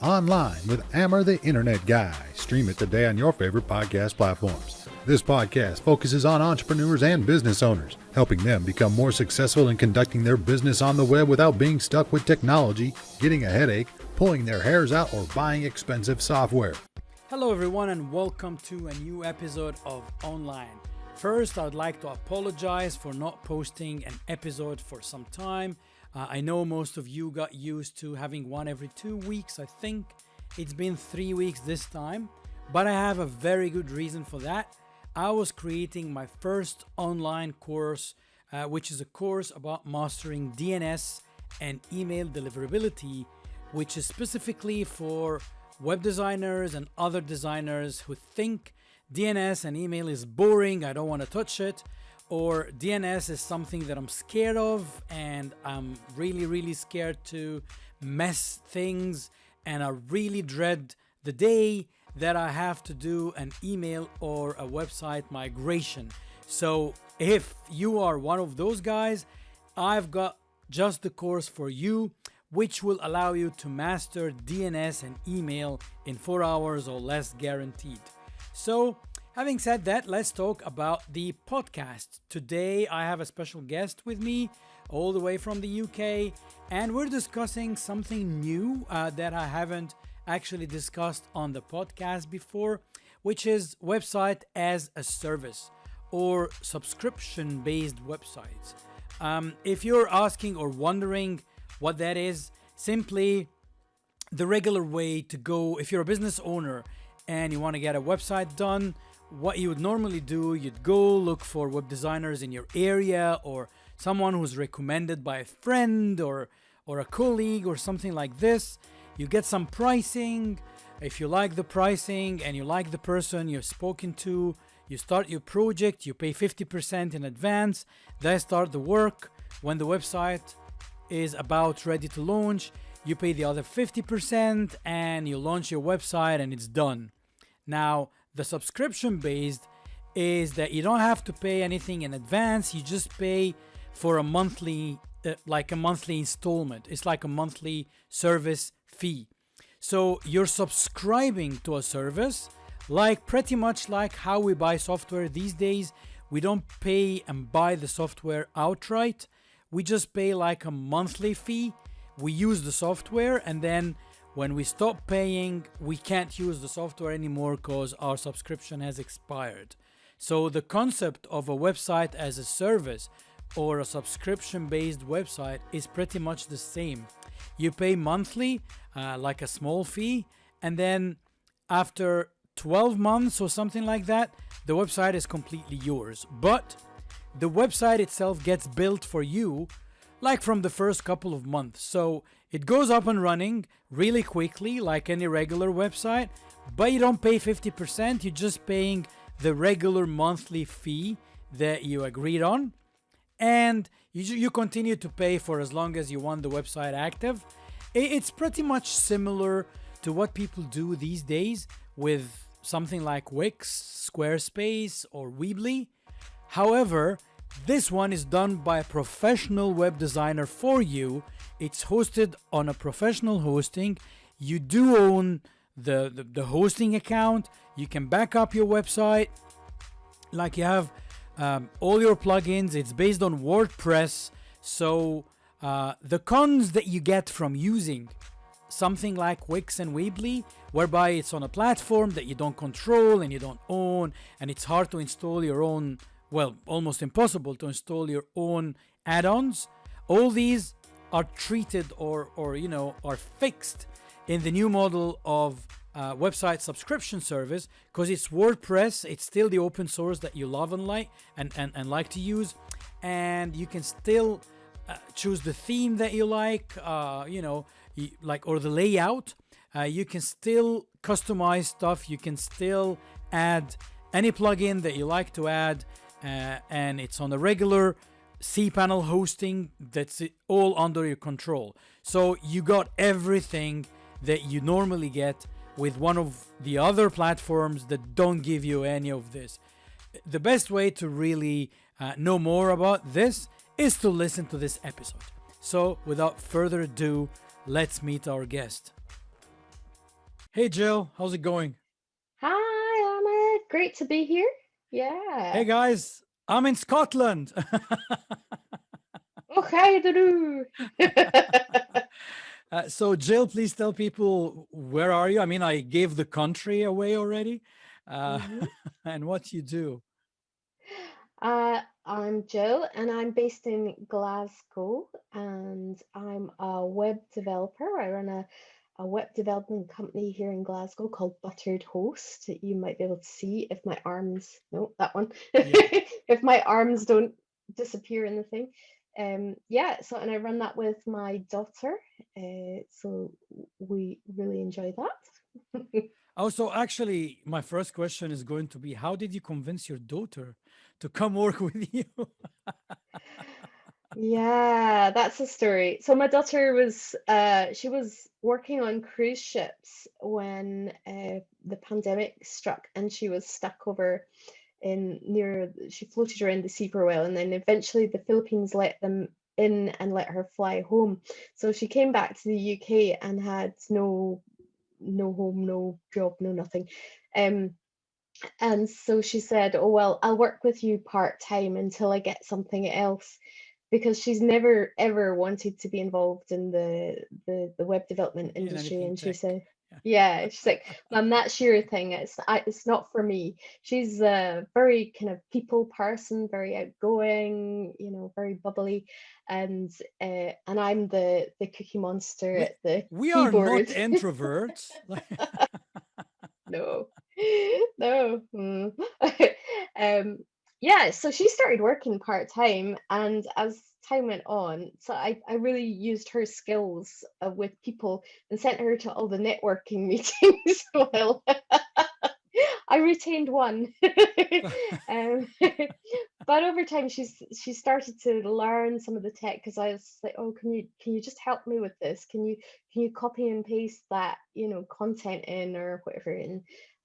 Online with Amr The Internet Guy. Stream it today on your favorite podcast platforms. This podcast focuses on entrepreneurs and business owners, helping them become more successful in conducting their business on the web without being stuck with technology, getting a headache, pulling their hairs out, or buying expensive software. Hello everyone and welcome to a new episode of Online. First, I would like to apologize for not posting an episode for some time. I know most of you got used to having one every 2 weeks. I think it's been 3 weeks this time, but I have a very good reason for that. I was creating my first online course, which is a course about mastering DNS and email deliverability, which is specifically for web designers and other designers who think DNS and email is boring, I don't want to touch it, or DNS is something that I'm scared of and I'm really scared to mess things, and I really dread the day that I have to do an email or a website migration. So if you are one of those guys, I've got just the course for you, which will allow you to master DNS and email in 4 hours or less guaranteed. So having said that, let's talk about the podcast. Today, I have a special guest with me all the way from the UK, and we're discussing something new that I haven't actually discussed on the podcast before, which is website as a service or subscription-based websites. If you're asking or wondering what that is, simply the regular way to go if you're a business owner and you want to get a website done. What you would normally do, you'd go look for web designers in your area or someone who's recommended by a friend or a colleague or something like this. You get some pricing. If you like the pricing and you like the person you've spoken to, you start your project, you pay 50% in advance. They start the work. When the website is about ready to launch, you pay the other 50% and you launch your website and it's done. Now, the subscription based is that you don't have to pay anything in advance. You just pay for a monthly, like a monthly installment. It's like a monthly service fee. So you're subscribing to a service, like pretty much like how we buy software these days. We don't pay and buy the software outright. We just pay like a monthly fee. We use the software, and then when we stop paying, we can't use the software anymore because our subscription has expired. So the concept of a website as a service or a subscription-based website is pretty much the same. You pay monthly, like a small fee, and then after 12 months or something like that, the website is completely yours. But the website itself gets built for you like from the first couple of months. So it goes up and running really quickly like any regular website, but you don't pay 50%, you're just paying the regular monthly fee that you agreed on, and you continue to pay for as long as you want the website active. It's pretty much similar to what people do these days with something like Wix, Squarespace, or Weebly. However, this one is done by a professional web designer for you. It's hosted on a professional hosting. You do own the hosting account. You can back up your website. Like you have all your plugins. It's based on WordPress. So the cons that you get from using something like Wix and Weebly, whereby it's on a platform that you don't control and you don't own, and it's hard to install your own, well, almost impossible to install your own add-ons. All these are treated or are fixed in the new model of website subscription service, because it's WordPress. It's still the open source that you love and like and like to use, and you can still choose the theme that you like, or the layout. You can still customize stuff. You can still add any plugin that you like to add. And it's on a regular cPanel hosting that's all under your control. So you got everything that you normally get with one of the other platforms that don't give you any of this. The best way to really know more about this is to listen to this episode. So without further ado, let's meet our guest. Hey Jill, how's it going? Hi, Amr. Great to be here. Hey Yeah. guys, I'm in Scotland. Okay, do. So Jill, please tell people where are you? I mean, I gave the country away already, uh, hmm and what you do. I'm Jill, and I'm based in Glasgow, and I'm a web developer. I run a web development company here in Glasgow called Buttered Host. You might be able to see if my arms, no, that one, Yeah. if my arms don't disappear in the thing. Yeah, so and I run that with my daughter. So we really enjoy that. Oh, so actually, my first question is going to be, how did you convince your daughter to come work with you? Yeah, that's a story. So my daughter was she was working on cruise ships when the pandemic struck and she was stuck over in near she floated around the sea for a while and then eventually the Philippines let them in and let her fly home. So she came back to the UK and had no home, no job, no nothing. Um and so she said, "Oh well, I'll work with you part time until I get something else." Because she's never ever wanted to be involved in the web development In industry, anything and she tech. said, Yeah. "Yeah, she's like, Mom, that's your thing. It's not for me." She's a very kind of people person, very outgoing, very bubbly, and I'm the Cookie Monster We at the we are not keyboard. introverts. No, no. Um, yeah, so she started working part-time, and as time went on, so I really used her skills with people and sent her to all the networking meetings. Well, I retained one. um, but over time, she started to learn some of the tech because I was like, oh, can you just help me with this? Can you copy and paste that content in or whatever?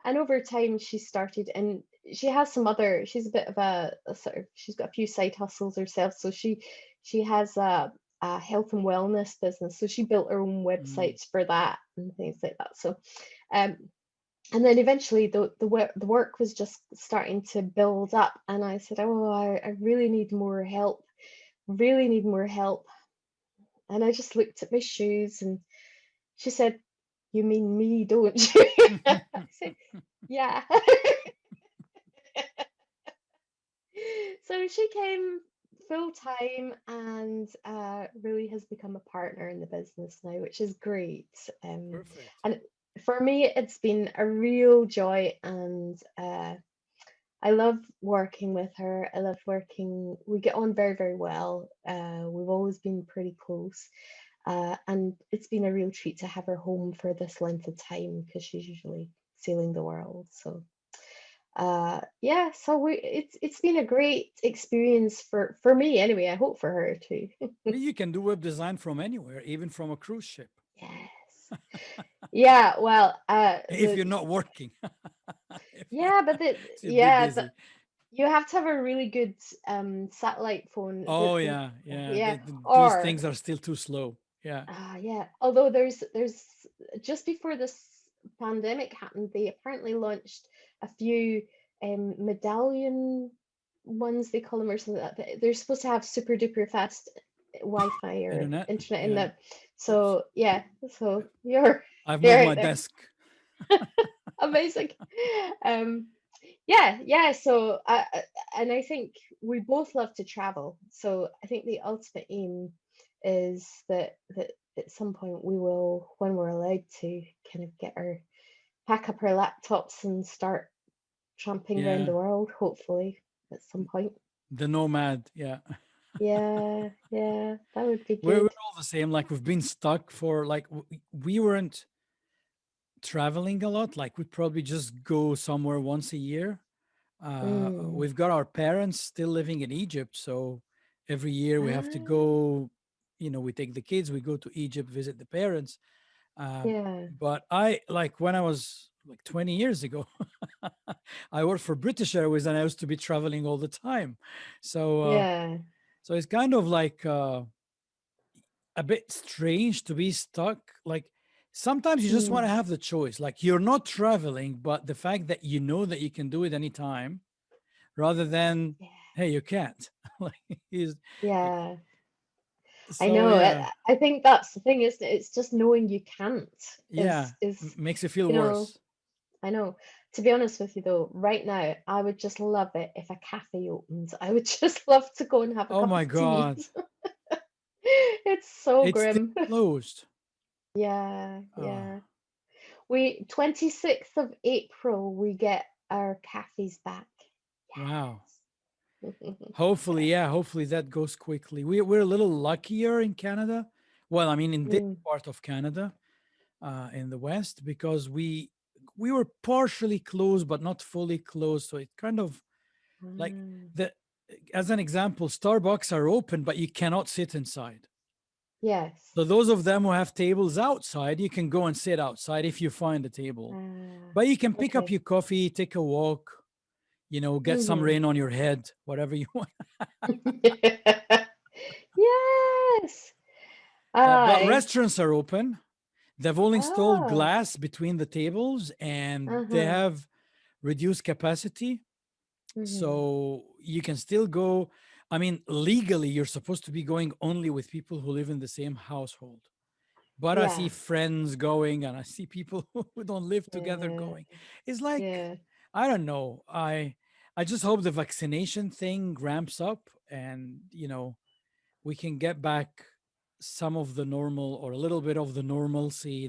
And over time, she started, and she has some other. She's a bit of a sort of. She's got a few side hustles herself, so she has a health and wellness business. So she built her own Mm. websites for that and things like that. So. Um, and then eventually the work was just starting to build up and I said, oh, I really need more help. And I just looked at my shoes and she said, you mean me, don't you? I said, yeah. So she came full time and really has become a partner in the business now, which is great. Perfect. And for me, it's been a real joy and I love working with her. I love working. We get on very, very well. We've always been pretty close. And it's been a real treat to have her home for this length of time because she's usually sailing the world. So yeah, so it's been a great experience for me anyway. I hope for her too. You can do web design from anywhere, even from a cruise ship, Yes. Yeah, well, if you're not working. If you, yeah, but you'd be but busy. you have to have a really good satellite phone. Oh yeah, yeah. Yeah, Those or things are still too slow. Yeah. yeah. Although there's just before this pandemic happened, they apparently launched a few medallion ones they call them or something like that. They're supposed to have super duper fast Wi-Fi or Internet. internet in Yeah. them. Oops. So yeah, so you're I've you're moved right my there. desk. Amazing. Um, yeah, yeah. So and I think we both love to travel. So I think the ultimate aim is that at some point we will, when we're allowed to, kind of pack up our laptops and start tramping around Yeah. the world. Hopefully, at some point. The nomad. Yeah. Yeah, yeah, that would be We're good. all the same. Like we've been stuck for like we weren't traveling a lot. Like we'd probably just go somewhere once a year. Mm. We've got our parents still living in Egypt, so every year we have to Ah, go. We take the kids, we go to Egypt, visit the parents. Um, yeah, but I like when I was like 20 years ago, I worked for British Airways and I used to be traveling all the time. So, yeah. so it's kind of like a bit strange to be stuck. Like sometimes you just want Mm. to have the choice. Like you're not traveling, but the fact that you know that you can do it anytime rather than, Yeah. hey, you can't. Like, is Yeah. I so know. yeah, I think that's the thing, isn't it? It's just knowing you can't yeah, is, makes you feel you know, worse. I know. To be honest with you though, right now, I would just love it if a cafe opened. I would just love to go and have a Oh cup my of tea. God, It's so it's still grim. closed. Yeah, Oh, yeah. We 26th of April we get our cafes back. wow. Yes. Hopefully, yeah, hopefully that goes quickly. We're a little luckier in Canada. Well, I mean, in this Mm. part of Canada, in the West, because we were partially closed, but not fully closed. So it kind of like Mm. the as an example, Starbucks are open, but you cannot sit inside. Yes. So those of them who have tables outside, you can go and sit outside if you find a table. Ah, But you can pick up okay. your coffee, take a walk, get some Hmm. rain on your head, whatever you want. Yes. But Aye. restaurants are open. They've all installed Oh. glass between the tables and they Uh-huh. have reduced capacity. Hmm. So you can still go. I mean, legally, you're supposed to be going only with people who live in the same household. But I see Yeah. friends going and I see people who don't live together Yeah. going. It's like, Yeah. I don't know. I just hope the vaccination thing ramps up and, we can get back some of the normal or a little bit of the normalcy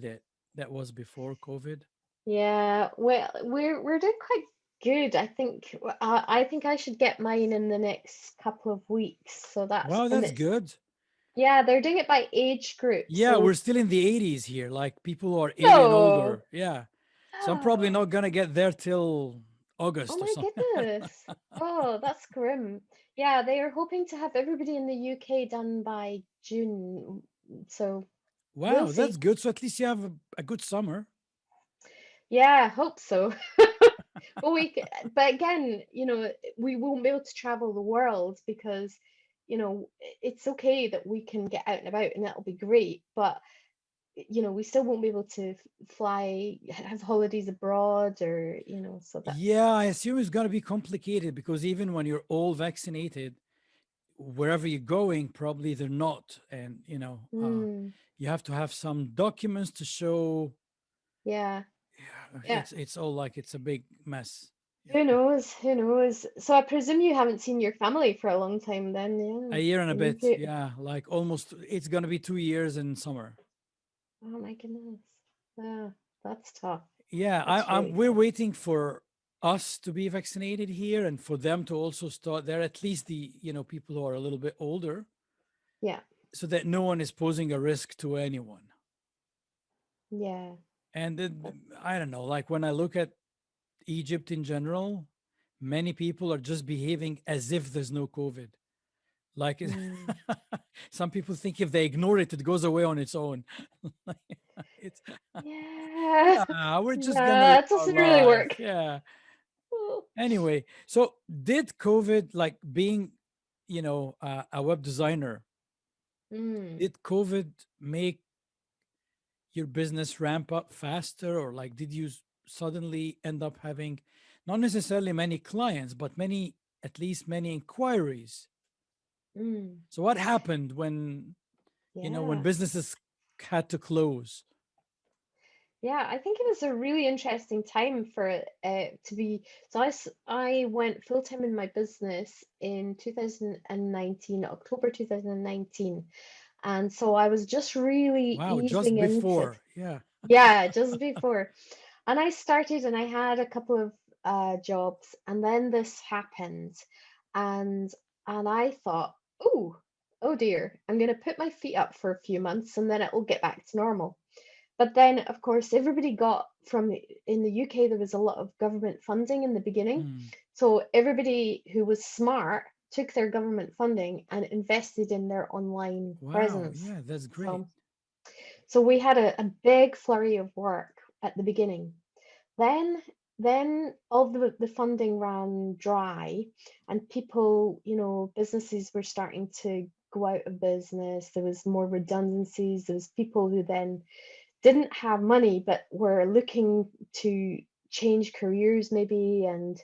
that was before COVID. Yeah. Well, we're doing quite good. I think I should get mine in the next couple of weeks. So that's Wow, and that's it's good. yeah, they're doing it by age group. Yeah, we're So still in the 80s here, like people who are 80 and no. older. Yeah. So I'm probably Oh. not gonna get there till Oh August or my something. goodness. Oh, that's grim. Yeah, they are hoping to have everybody in the UK done by June. So we'll Wow, that's see. good. So at least you have a good summer. Yeah, I hope so. But but again, we won't be able to travel the world because, it's okay that we can get out and about and that'll be great, but we still won't be able to fly, have holidays abroad or, so Yeah, that's I assume it's gonna be complicated because even when you're all vaccinated, wherever you're going, probably they're not. And mm, you have to have some documents to show. yeah. Yeah, Yeah. it's all like it's a big mess. Yeah. Who knows? Who knows? So I presume you haven't seen your family for a long time then, A yeah. year and a In the bit. UK. Yeah, like almost it's gonna be 2 years in summer. Oh my goodness. Yeah, that's tough. Yeah, That's really we're tough. waiting for us to be vaccinated here and for them to also start there, at least the, people who are a little bit older, Yeah, so that no one is posing a risk to anyone. yeah. And That, I don't know, like when I look at Egypt in general, many people are just behaving as if there's no COVID. Like mm. some people think if they ignore it, it goes away on its own. It's Yeah. we're just gonna Yeah, live it our doesn't really life. work. Yeah. Oh. Anyway, so did COVID, like being, a web designer, Mm. did COVID make your business ramp up faster, or like did you suddenly end up having not necessarily many clients, but many, at least many inquiries? Mm. So what happened when, when Yeah. businesses had to close? Yeah, I think it was a really interesting time for it to be. So I went full time in my business in 2019, October 2019. And so I was just really Wow, just easing into, before. Yeah. yeah, just before. And I started and I had a couple of jobs and then this happened and I thought, oh dear, I'm gonna put my feet up for a few months and then it will get back to normal. But then, of course, everybody got from in the UK, there was a lot of government funding in the beginning. Hmm. So everybody who was smart took their government funding and invested in their online Wow. presence. Yeah, that's great. So, so we had a big flurry of work at the beginning. Then, then all the funding ran dry, and people, businesses were starting to go out of business. There was more redundancies. There was people who then didn't have money but were looking to change careers maybe. And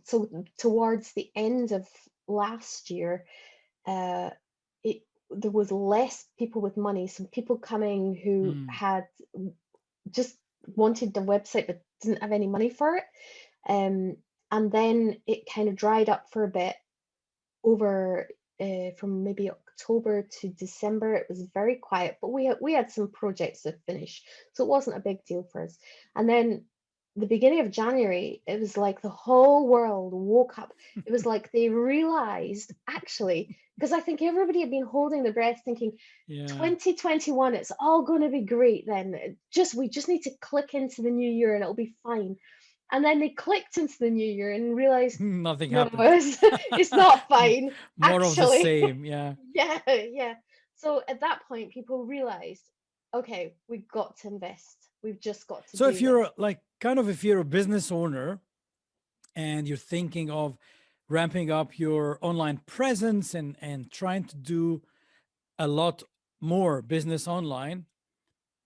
so towards the end of last year, uh, it there was less people with money, some people coming who Mm. had just wanted the website but didn't have any money for it. And then it kind of dried up for a bit over from maybe October to December. It was very quiet, but we had some projects to finish, so it wasn't a big deal for us. And then the beginning of January, it was like the whole world woke up. It was like they realized, actually, because I think everybody had been holding their breath thinking Yeah. 2021, it's all going to be great then. We just need to click into the new year and it'll be fine. And then they clicked into the new year and realized, Nothing no, happened. it's not fine, More of the actually. same. Yeah. Yeah, yeah. So at that point, people realized, okay, we've got to invest. We've just got to So if do this. you're like kind of if you're a business owner and you're thinking of ramping up your online presence and trying to do a lot more business online,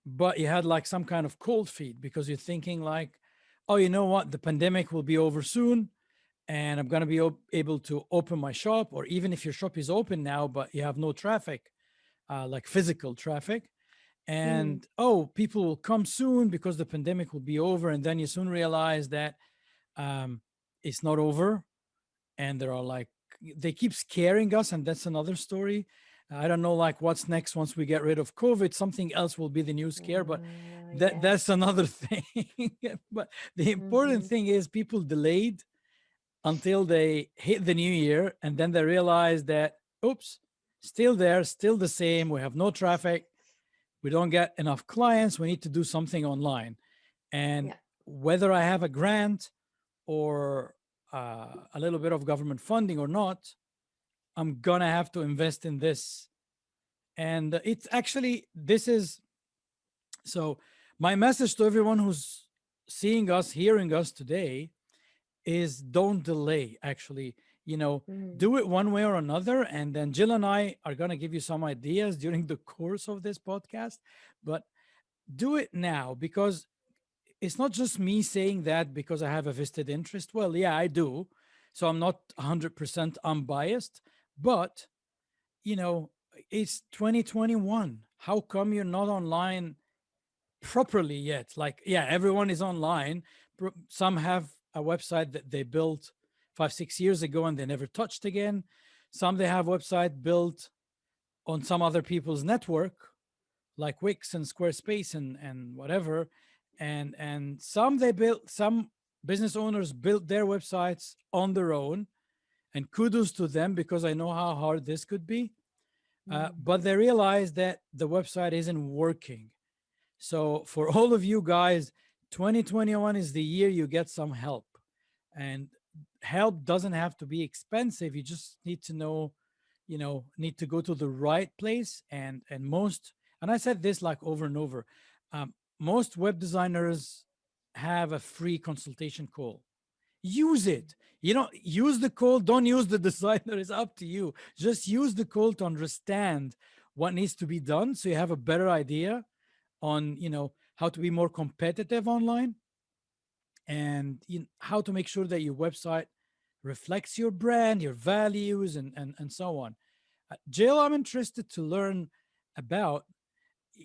but you had like some kind of cold feet because you're thinking like, oh, you know what, the pandemic will be over soon and I'm going to be able to open my shop. Or even if your shop is open now but you have no traffic, like physical traffic, Hmm. and oh, people will come soon because the pandemic will be over, and then you soon realize that um, it's not over, and there are like they keep scaring us, and that's another story. I don't know like what's next once we get rid of COVID. Something else will be the new scare, but Yeah. that's another thing. But the important Hmm. thing is people delayed until they hit the new year, and then they realize that oops, still there, still the same. We have no traffic, we don't get enough clients, we need to do something online. And Yeah. whether I have a grant or a little bit of government funding or not, I'm gonna have to invest in this. And it's actually, this is so my message to everyone who's seeing us, hearing us today is don't delay. Actually, you know, Hmm. do it one way or another. And then Jill and I are going to give you some ideas during the course of this podcast. But do it now, because it's not just me saying that because I have a vested interest. Well, yeah, I do. So I'm not 100% unbiased, but you know, it's 2021. How come you're not online properly yet? Like, yeah, everyone is online. Some have a website that they built 5, 6 years ago and they never touched again. Some they have website built on some other people's network, like Wix and Squarespace and whatever. And some they built, some business owners built their websites on their own, and kudos to them because I know how hard this could be. Hmm. But they realized that the website isn't working. So for all of you guys, 2021 is the year you get some help. And help doesn't have to be expensive. You just need to know, need to go to the right place. And most, and I said this like over and over, most web designers have a free consultation call. Use it. Use the call, don't use the designer. It's up to you. Just use the call to understand what needs to be done so you have a better idea on how to be more competitive online, and how to make sure that your website reflects your brand, your values, and so on. Jill, I'm interested to learn about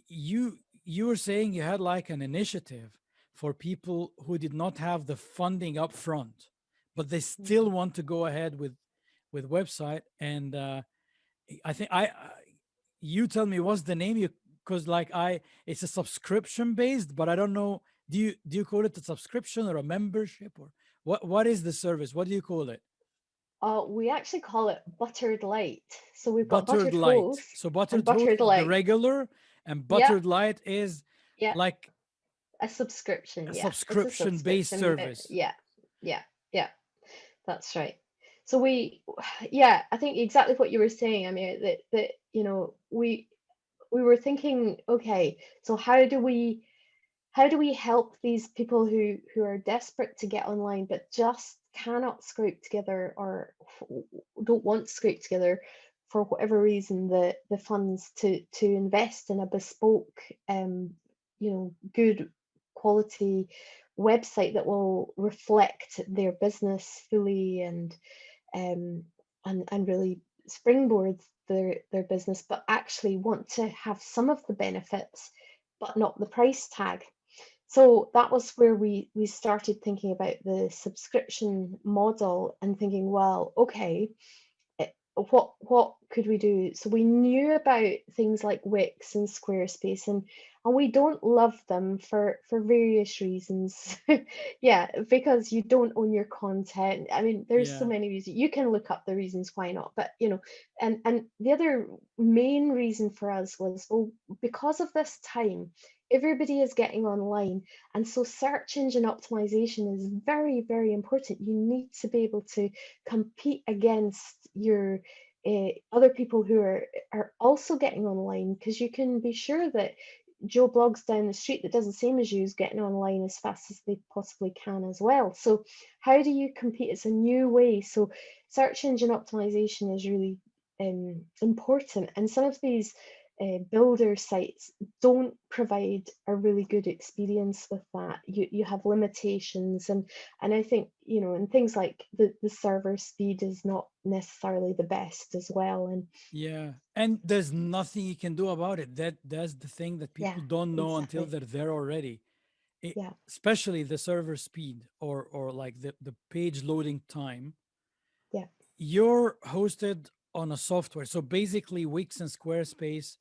you. You were saying you had like an initiative for people who did not have the funding up front, but they still Hmm. want to go ahead with website. And I think you tell me what's the name, you because like I it's a subscription based, but I don't know. Do you call it a subscription or a membership, or what is the service? What do you call it? We actually call it buttered light. So we've got Buttered buttered light. toast So and buttered toast buttered is the light. regular, and Yeah, buttered light is yeah, like a subscription. a Yeah, it's a subscription based subscription. service. Yeah, yeah, yeah. That's right. So yeah, I think exactly what you were saying. I mean, that we were thinking, okay, so how do we help these people who are desperate to get online but just cannot scrape together or don't want to scrape together for whatever reason, the funds to invest in a bespoke, good quality website that will reflect their business fully, um, and really springboard their business, but actually want to have some of the benefits, but not the price tag. So that was where we started thinking about the subscription model and thinking, well, okay, what could we do? So we knew about things like Wix and Squarespace, and we don't love them for various reasons. Yeah, because you don't own your content. I mean, there's so Yeah. many reasons. You can look up the reasons why not, but and the other main reason for us was, well, because of this time, everybody is getting online, and so search engine optimization is very, very important. You need to be able to compete against your other people who are also getting online, because you can be sure that Joe Blogs down the street that does the same as you is getting online as fast as they possibly can as well. So how do you compete? It's a new way. So search engine optimization is really important, and some of these builder sites don't provide a really good experience with that. You have limitations, and I think, and things like the server speed is not necessarily the best as well. And Yeah. And there's nothing you can do about it. That's the thing that yeah, people don't know until exactly. they're there already. It, Yeah. especially the server speed, or like the page loading time. Yeah. You're hosted on a software. So basically Wix and Squarespace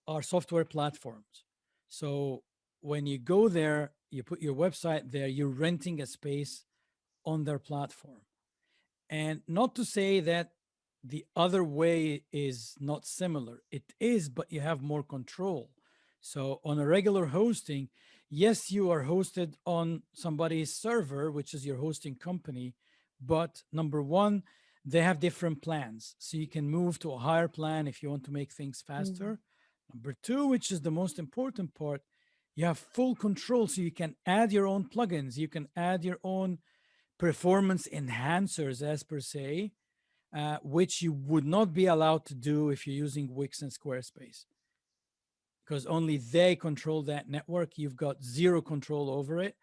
are software platforms. So when you go there, you put your website there, you're renting a space on their platform. And not to say that the other way is not similar. It is, but you have more control. So on a regular hosting, yes, you are hosted on somebody's server, which is your hosting company. But number one, they have different plans. So you can move to a higher plan if you want to make things Mm. faster. Number two, which is the most important part, you have full control. So you can add your own plugins, you can add your own performance enhancers, as per se, which you would not be allowed to do if you're using Wix and Squarespace, because only they control that network. You've got zero control over it.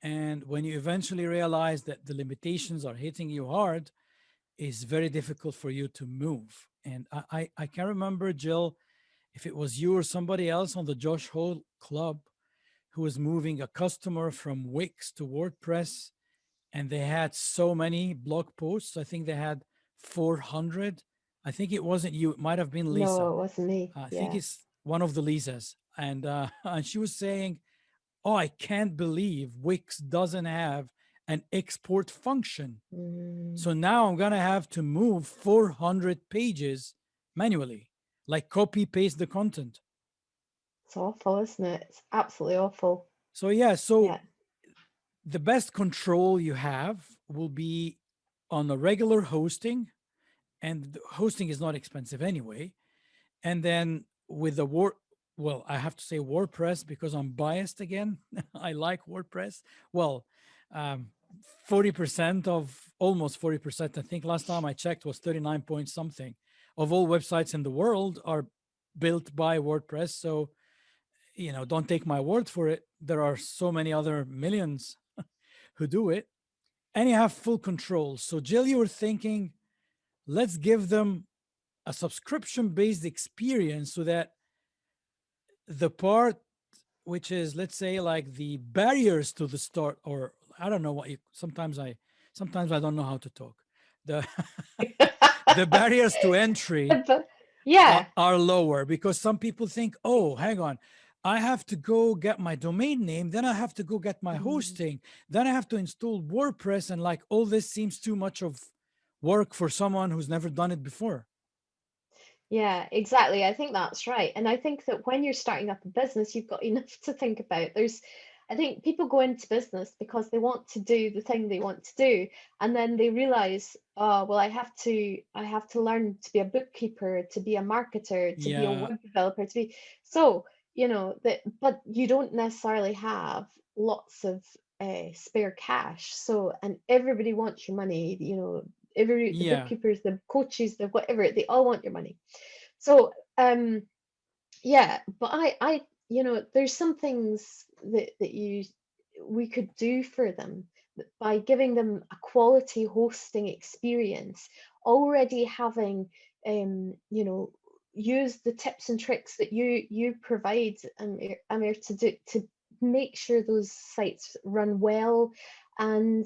And when you eventually realize that the limitations are hitting you hard, it's very difficult for you to move. And I can't remember, Jill, if it was you or somebody else on the Josh Hole Club who was moving a customer from Wix to WordPress, and they had so many blog posts. I think they had 400. I think it wasn't you. It might have been No, Lisa. it wasn't me. I think Yeah. it's one of the Lisas. And and she was saying, "Oh, I can't believe Wix doesn't have an export function. Mm. So now I'm gonna have to move 400 pages manually, like copy paste the content." It's awful, isn't it? It's absolutely awful. So yeah, so Yeah. the best control you have will be on a regular hosting, and hosting is not expensive anyway. And then with the well, I have to say WordPress because I'm biased again. I like WordPress. Well, um, 40% of almost 40%, I think last time I checked was 39 point something of all websites in the world are built by WordPress. So, don't take my word for it. There are so many other millions who do it, and you have full control. So, Jill, you were thinking, let's give them a subscription based experience so that the part which is, let's say, like the barriers to the start, or I don't know what you, sometimes I don't know how to talk, the the barriers to entry But are, yeah. are lower, because some people think, oh, hang on, I have to go get my domain name, then I have to go get my Mm. hosting, then I have to install WordPress, and like all this seems too much of work for someone who's never done it before. Yeah, exactly. I think that's right. And I think that when you're starting up a business, you've got enough to think about. I think people go into business because they want to do the thing they want to do, and then they realize, oh, well, I have to learn to be a bookkeeper, to be a marketer, to be a Yeah. web developer, to be so, that, but you don't necessarily have lots of spare cash. So, and everybody wants your money, the Yeah. bookkeepers, the coaches, the whatever, they all want your money. So yeah, but there's some things that we could do for them by giving them a quality hosting experience, already having use the tips and tricks that you provide, Amir, to make sure those sites run well, and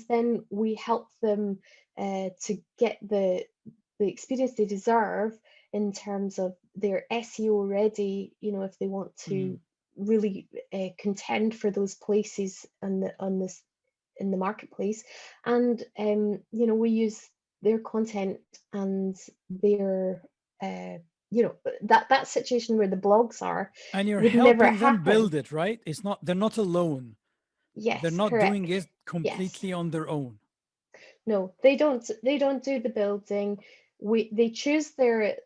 then we help them to get the experience they deserve in terms of their SEO ready, if they want Mhm. to really contend for those places on this in the marketplace. And we use their content and their that situation where the blogs are And you're would never helping them happen. build it, right? It's not, they're not alone. They're Yes, not doing correct. it Yes. completely on their own. No, they don't do the building. They choose their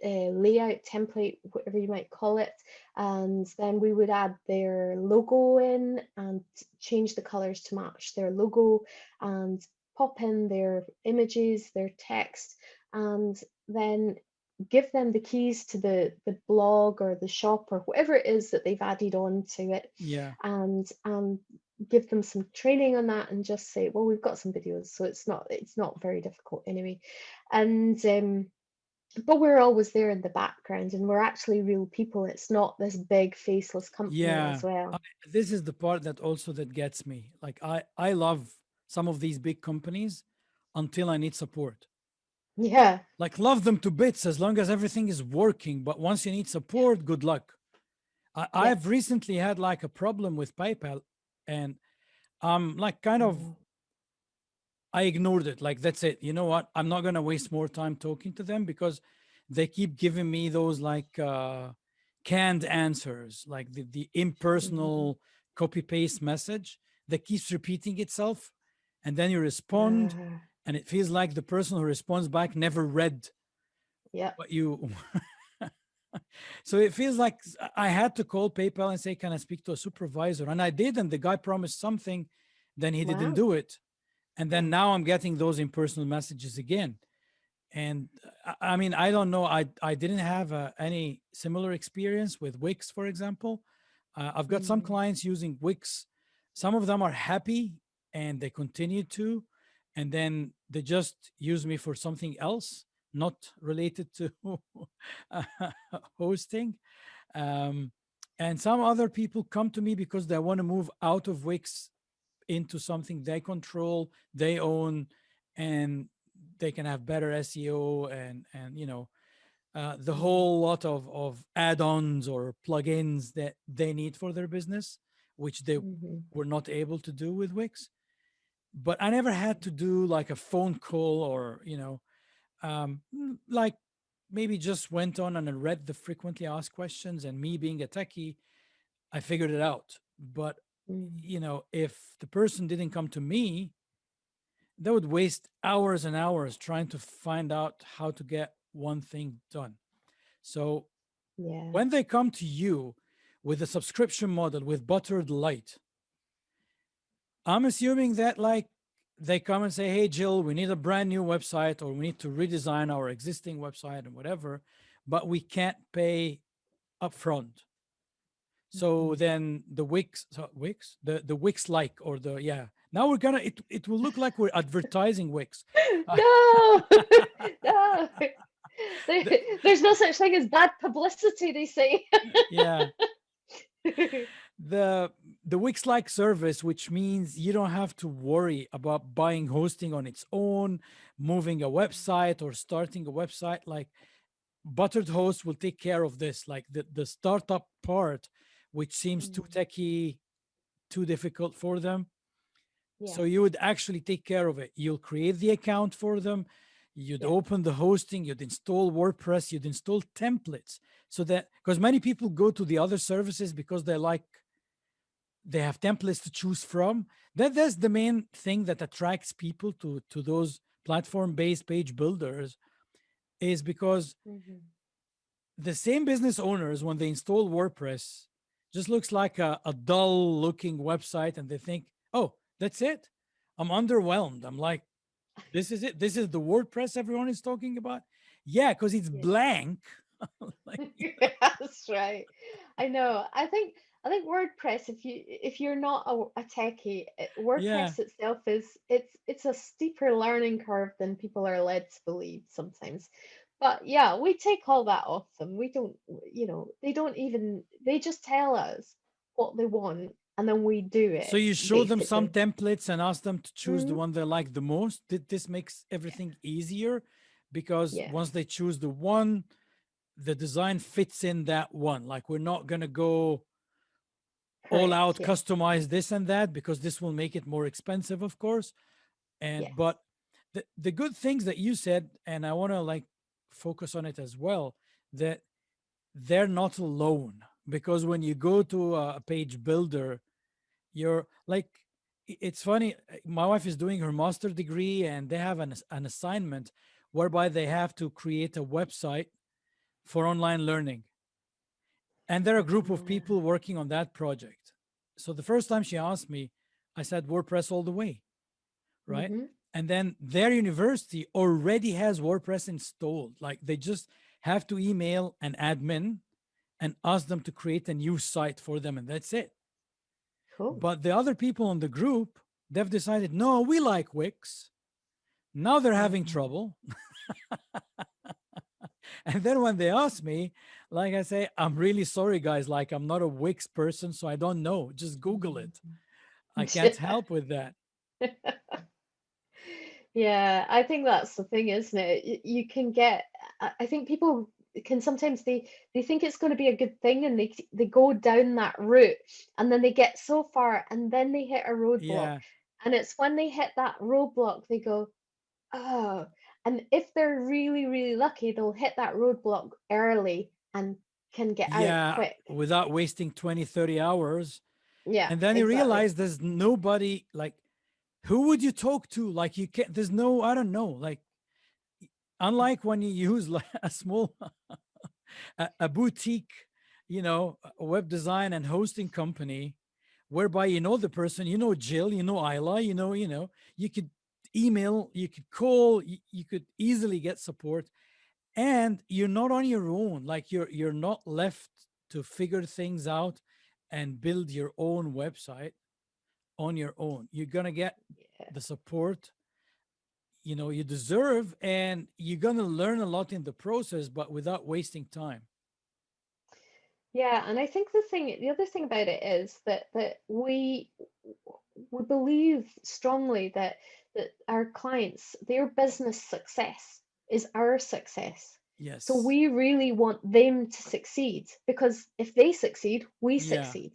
layout template, whatever you might call it, and then we would add their logo in and change the colors to match their logo, and pop in their images, their text, and then give them the keys to the blog or the shop or whatever it is that they've added on to it, Yeah. and give them some training on that, and just say, well, we've got some videos, so it's not very difficult anyway. And but we're always there in the background, and we're actually real people. It's not this big faceless company as Yeah. I, well. this is the part that also that gets me. Like I love some of these big companies until I need support. Yeah. Like love them to bits as long as everything is working, but once you need support, good luck. Yep. I've recently had like a problem with PayPal, and I'm like kind of Mm. I ignored it. Like, that's it. You know what? I'm not going to waste more time talking to them because they keep giving me those like canned answers, like the Mhm. impersonal copy paste message that keeps repeating itself. And then you respond, Uh, and it feels like the person who responds back never read yep. what you. So it feels like I had to call PayPal and say, "Can I speak to a supervisor?" And I did, and the guy promised something, then he didn't Wow. do it. And then Oh. now I'm getting those impersonal messages again. And I mean, I don't know. I didn't have any similar experience with Wix, for example. I've got some Mm. clients using Wix. Some of them are happy and they continue to, and then they just use me for something else, not related to uh, hosting. Um, and some other people come to me because they want to move out of Wix into something they control, they own, and they can have better SEO and the Mm. whole lot of add-ons or plugins that they need for their business, which they Mhm. were not able to do with Wix. But I never had to do like a phone call or like maybe just went on and I read the frequently asked questions, and me being a techie, I figured it out. But Mm. if the person didn't come to me, they would waste hours and hours trying to find out how to get one thing done. So Yeah. when they come to you with a subscription model with Buttered Light, I'm assuming that like they come and say, "Hey, Jill, we need a brand new website, or we need to redesign our existing website and whatever, but we can't pay upfront." So Mhm. then the Wix, the Wix like, or the, yeah. Now we're gonna, it will look like we're advertising Wix. Uh, No. No. the, There's no such thing as bad publicity, they say. yeah, the the Wix like service, which means you don't have to worry about buying hosting on its own, moving a website or starting a website. Like Buttered Host will take care of this, like the startup part, which seems too Mm. techy, too difficult for them. Yeah. So you would actually take care of it. You'll create the account for them. You'd Yeah. open the hosting, you'd install WordPress, you'd install templates. So that, because many people go to the other services because they have templates to choose from. That's the main thing that attracts people to those platform-based page builders, is because Mhm. the same business owners, when they install WordPress, just looks like a dull looking website, and they think, oh, that's it. I'm underwhelmed. I'm like, This is it. This is the WordPress everyone is talking about. Yeah, because it's Yeah. blank. Like, That's right. I know. I think WordPress, if you're not a techie, yeah. WordPress itself it's a steeper learning curve than people are led to believe sometimes. But yeah, we take all that off them. We don't, they don't even, they just tell us what they want and then we do So it you show them some basically. templates and ask them to choose the Hmm. one they like the most. This makes everything easier because Yeah, once they choose the one, the design fits in that one. Like we're not gonna go all correct. out Yeah. customize this and that because this will make it more expensive, of course. And Yes. but the good things that you said, and I want to like focus on it as well, that they're not alone because when you go to a page builder, you're like it's funny, my wife is doing her master degree and they have an assignment whereby they have to create a website for online learning, and there are a group of Uh, people working on that project. So the first time she asked me, I said WordPress all the way, right? mm-hmm. And then their university already has WordPress installed. Like they just have to email an admin and ask them to create a new site for them, and that's it. Cool. But the other people in the group, they've decided, no, we like Wix. Now they're having Um, trouble. And then when they ask me, like I say, I'm really sorry, guys. Like I'm not a Wix person, so I don't know. Just Google it. I can't help with that. Yeah, I think that's the thing, isn't it? You can get, I think people can sometimes they think it's going to be a good thing and they go down that route and then they get so far and then they hit a roadblock. Yeah. And it's when they hit that roadblock they go, oh, and if they're really, really lucky, they'll hit that roadblock early and can get out Yeah. quick. Without wasting 20, 30 hours. Yeah, And then you exactly. realize there's nobody like, who would you talk to? Like you can't, there's no, I don't know. Like, unlike when you use like a small, a boutique, a web design and hosting company, whereby you know the person, you know Jill, you know Isla, you could email, you could call, you could easily get support, and you're not on your own. Like you're not left to figure things out and build your own website on your own. You're gonna get Yeah. the support you deserve, and you're gonna learn a lot in the process, but without wasting time. Yeah, and I think the other thing about it is that we believe strongly that our clients, their business success is our success. So Yes. we really want them to succeed because if they succeed, we Yeah. succeed,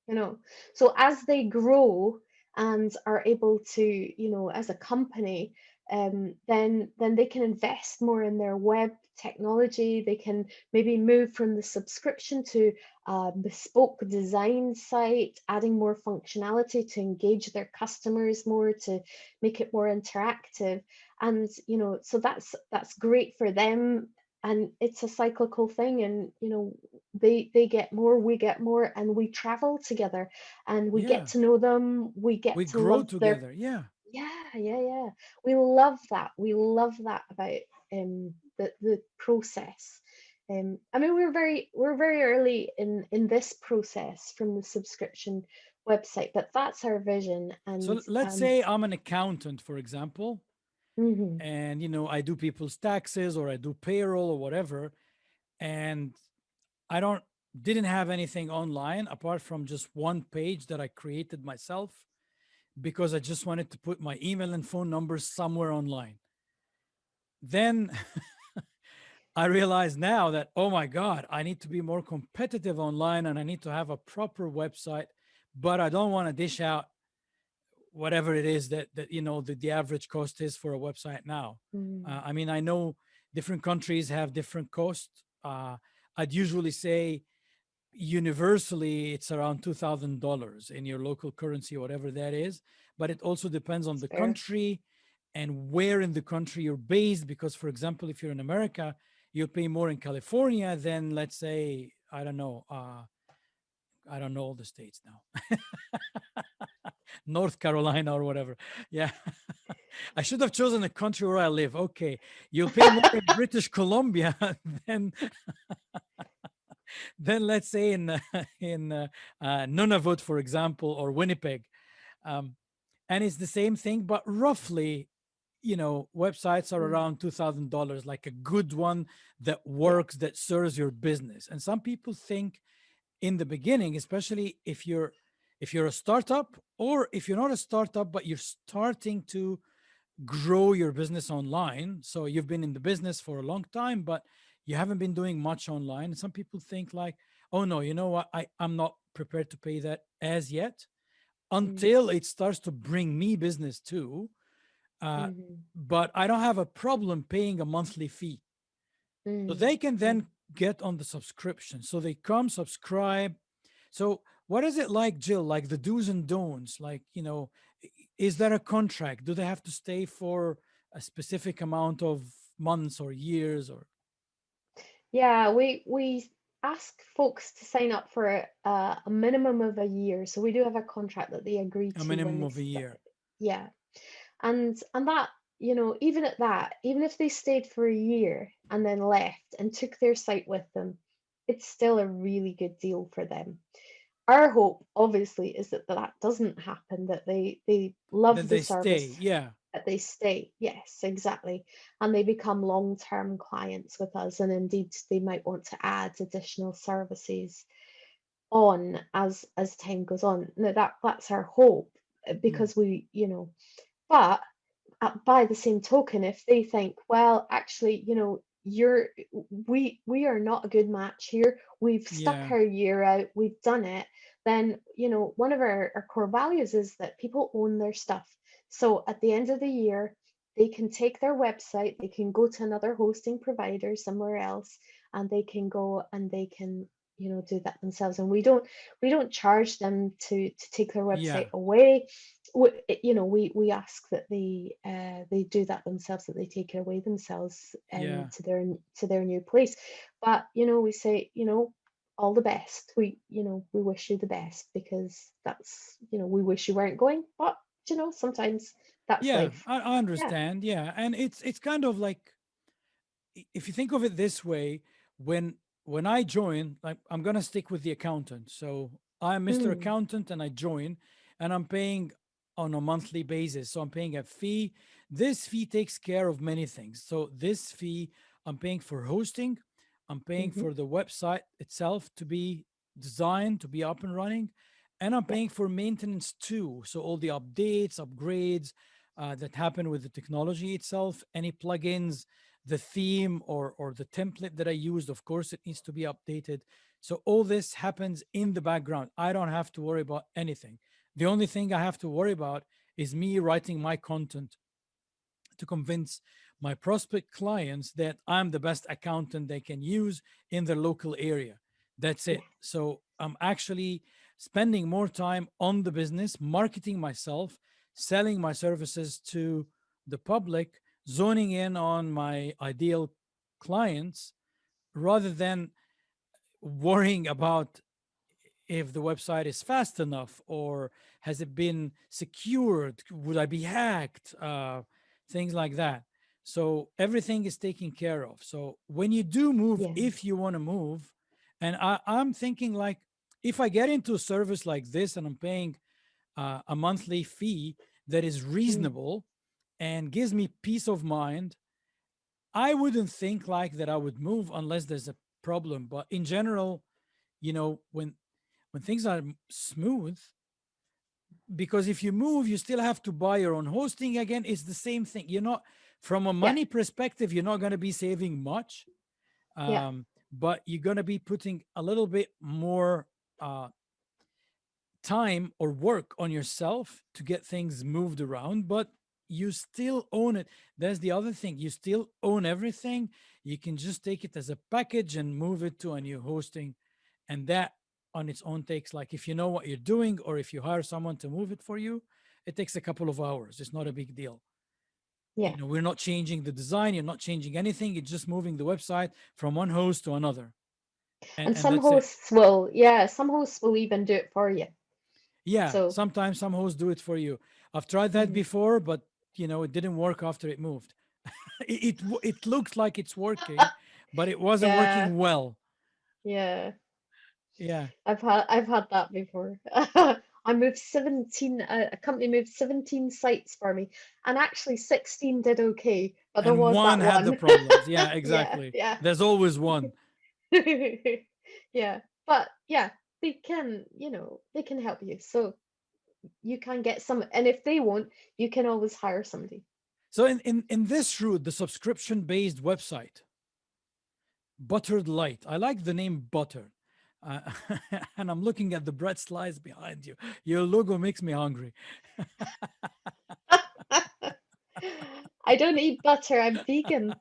you know. So as they grow and are able to, as a company, then they can invest more in their web technology. They can maybe move from the subscription to a bespoke design site, adding more functionality to engage their customers more, to make it more interactive. And so that's great for them. And it's a cyclical thing, and they get more, we get more, and we travel together and we get Yeah. to know them, we get We to grow love their. together. Yeah. Yeah, yeah, yeah. We love that about the process. I mean, we're very early in this process from the subscription website, but that's our vision. So And let's say I'm an accountant, for example, mhm, and I do people's taxes or I do payroll or whatever, and I don't didn't have anything online apart from just one page that I created myself because I just wanted to put my email and phone numbers somewhere online. Then I realize now that, oh my God, I need to be more competitive online and I need to have a proper website, but I don't want to dish out whatever it is that the average cost is for a website now. mm, I mean, I know different countries have different costs. I'd usually say universally it's around $2,000 in your local currency, whatever that is. But it also depends on it's the fair. country and where in the country you're based. Because, for example, if you're in America, you'll pay more in California than, let's say, I don't know all the states now, North Carolina or whatever. Yeah. I should have chosen the country where I live. Okay, you'll pay more in British Columbia than let's say in Nunavut, for example, or Winnipeg. Um, and it's the same thing, but roughly, websites are Mm, around $2,000, like a good one that yeah. works, that serves your business. And some people think in the beginning, especially if you're a startup, or if you're not a startup but you're starting to grow your business online, so you've been in the business for a long time but you haven't been doing much online, and some people think like, oh no, you know what, I'm not prepared to pay that as yet, Mm, until it starts to bring me business too. uh, mhm, but I don't have a problem paying a monthly fee. So mm, they can mm. then get on the subscription. So they come, subscribe. So what is it like, Jill? Like the do's and don'ts? Like, is there a contract? Do they have to stay for a specific amount of months or years, or Yeah, we ask folks to sign up for a minimum of a year. So we do have a contract that they agree a to when minimum they of a year? yeah. And that, even at that, even if they stayed for a year and then left and took their site with them, it's still a really good deal for them. Our hope, obviously, is that that doesn't happen, that they That love the they stay. service, Yeah. that they stay. Yes, exactly. And they become long-term clients with us. And indeed, they might want to add additional services on as time goes on. Now that's our hope, Mm. because but by the same token, if they think, well, actually, we are not a good match here, we've stuck Yeah. our year out, we've done it, then, one of our core values is that people own their stuff. So at the end of the year, they can take their website, they can go to another hosting provider somewhere else, and they can go and they can, do that themselves. And we don't charge them to take their Yeah. website away. We ask that they do that themselves, that they take it away themselves, Yeah. to their new place. But we say, all the best. We wish you the best, because that's, we wish you weren't going, but sometimes that's Yeah. life. I Yeah. understand. Yeah. And it's kind of like, if you think of it this way, when I join, like, I'm gonna stick with the accountant. So I'm Mr. Mm, Accountant and I join, and I'm paying on a monthly basis. So I'm paying a fee. This fee takes care of many things. So this fee, I'm paying for hosting, I'm paying mm-hmm. for the website itself to be designed, to be up and running, and I'm Yeah. paying for maintenance too. So all the updates, upgrades that happen with the technology itself, any plugins, the theme or the template that I used, of course, it needs to be updated. So all this happens in the background. I don't have to worry about anything. The only thing I have to worry about is me writing my content to convince my prospect clients that I'm the best accountant they can use in their local area. That's Yeah. it. So I'm actually spending more time on the business, marketing myself, selling my services to the public, zoning in on my ideal clients, rather than worrying about if the website is fast enough, or has it been secured, would I be hacked, things like that. So everything is taken care of. So when you do move, Yeah. if you want to move, and I'm thinking like, if I get into a service like this and I'm paying a monthly fee that is Mm, reasonable and gives me peace of mind, I wouldn't think like that I would move unless there's a problem. But in general, when things are smooth, because if you move, you still have to buy your own hosting again. It's the same thing. You're not, from a yeah. money perspective, you're not going to be saving much, Yeah. but you're going to be putting a little bit more uh, time or work on yourself to get things moved around, but you still own it. That's the other thing. You still own everything. You can just take it as a package and move it to a new hosting. And that on its own takes, like, if you know what you're doing, or if you hire someone to move it for you, it takes a couple of hours. It's not a big deal. Yeah. We're not changing the design, you're not changing anything. It's just moving the website from one host to another. And And and that's it. some hosts will even do it for you. Yeah, So, sometimes some hosts do it for you. I've tried that mhm, before, but it didn't work after it moved. It looks like it's working, but it wasn't Yeah, working well. yeah. Yeah. I've had that before. I moved 17, a company moved 17 sites for me, and actually 16 did okay, but there And was one that had the one. problems. Yeah, Yeah, exactly. yeah. There's always one. Yeah. But yeah, they can, they can help you. So you can get some, and if they won't, you can always hire somebody. So in this route, the subscription-based website, Buttered Light. I like the name Butter. Uh, and I'm looking at the bread slice behind you. Your logo makes me hungry. I don't eat butter, I'm vegan.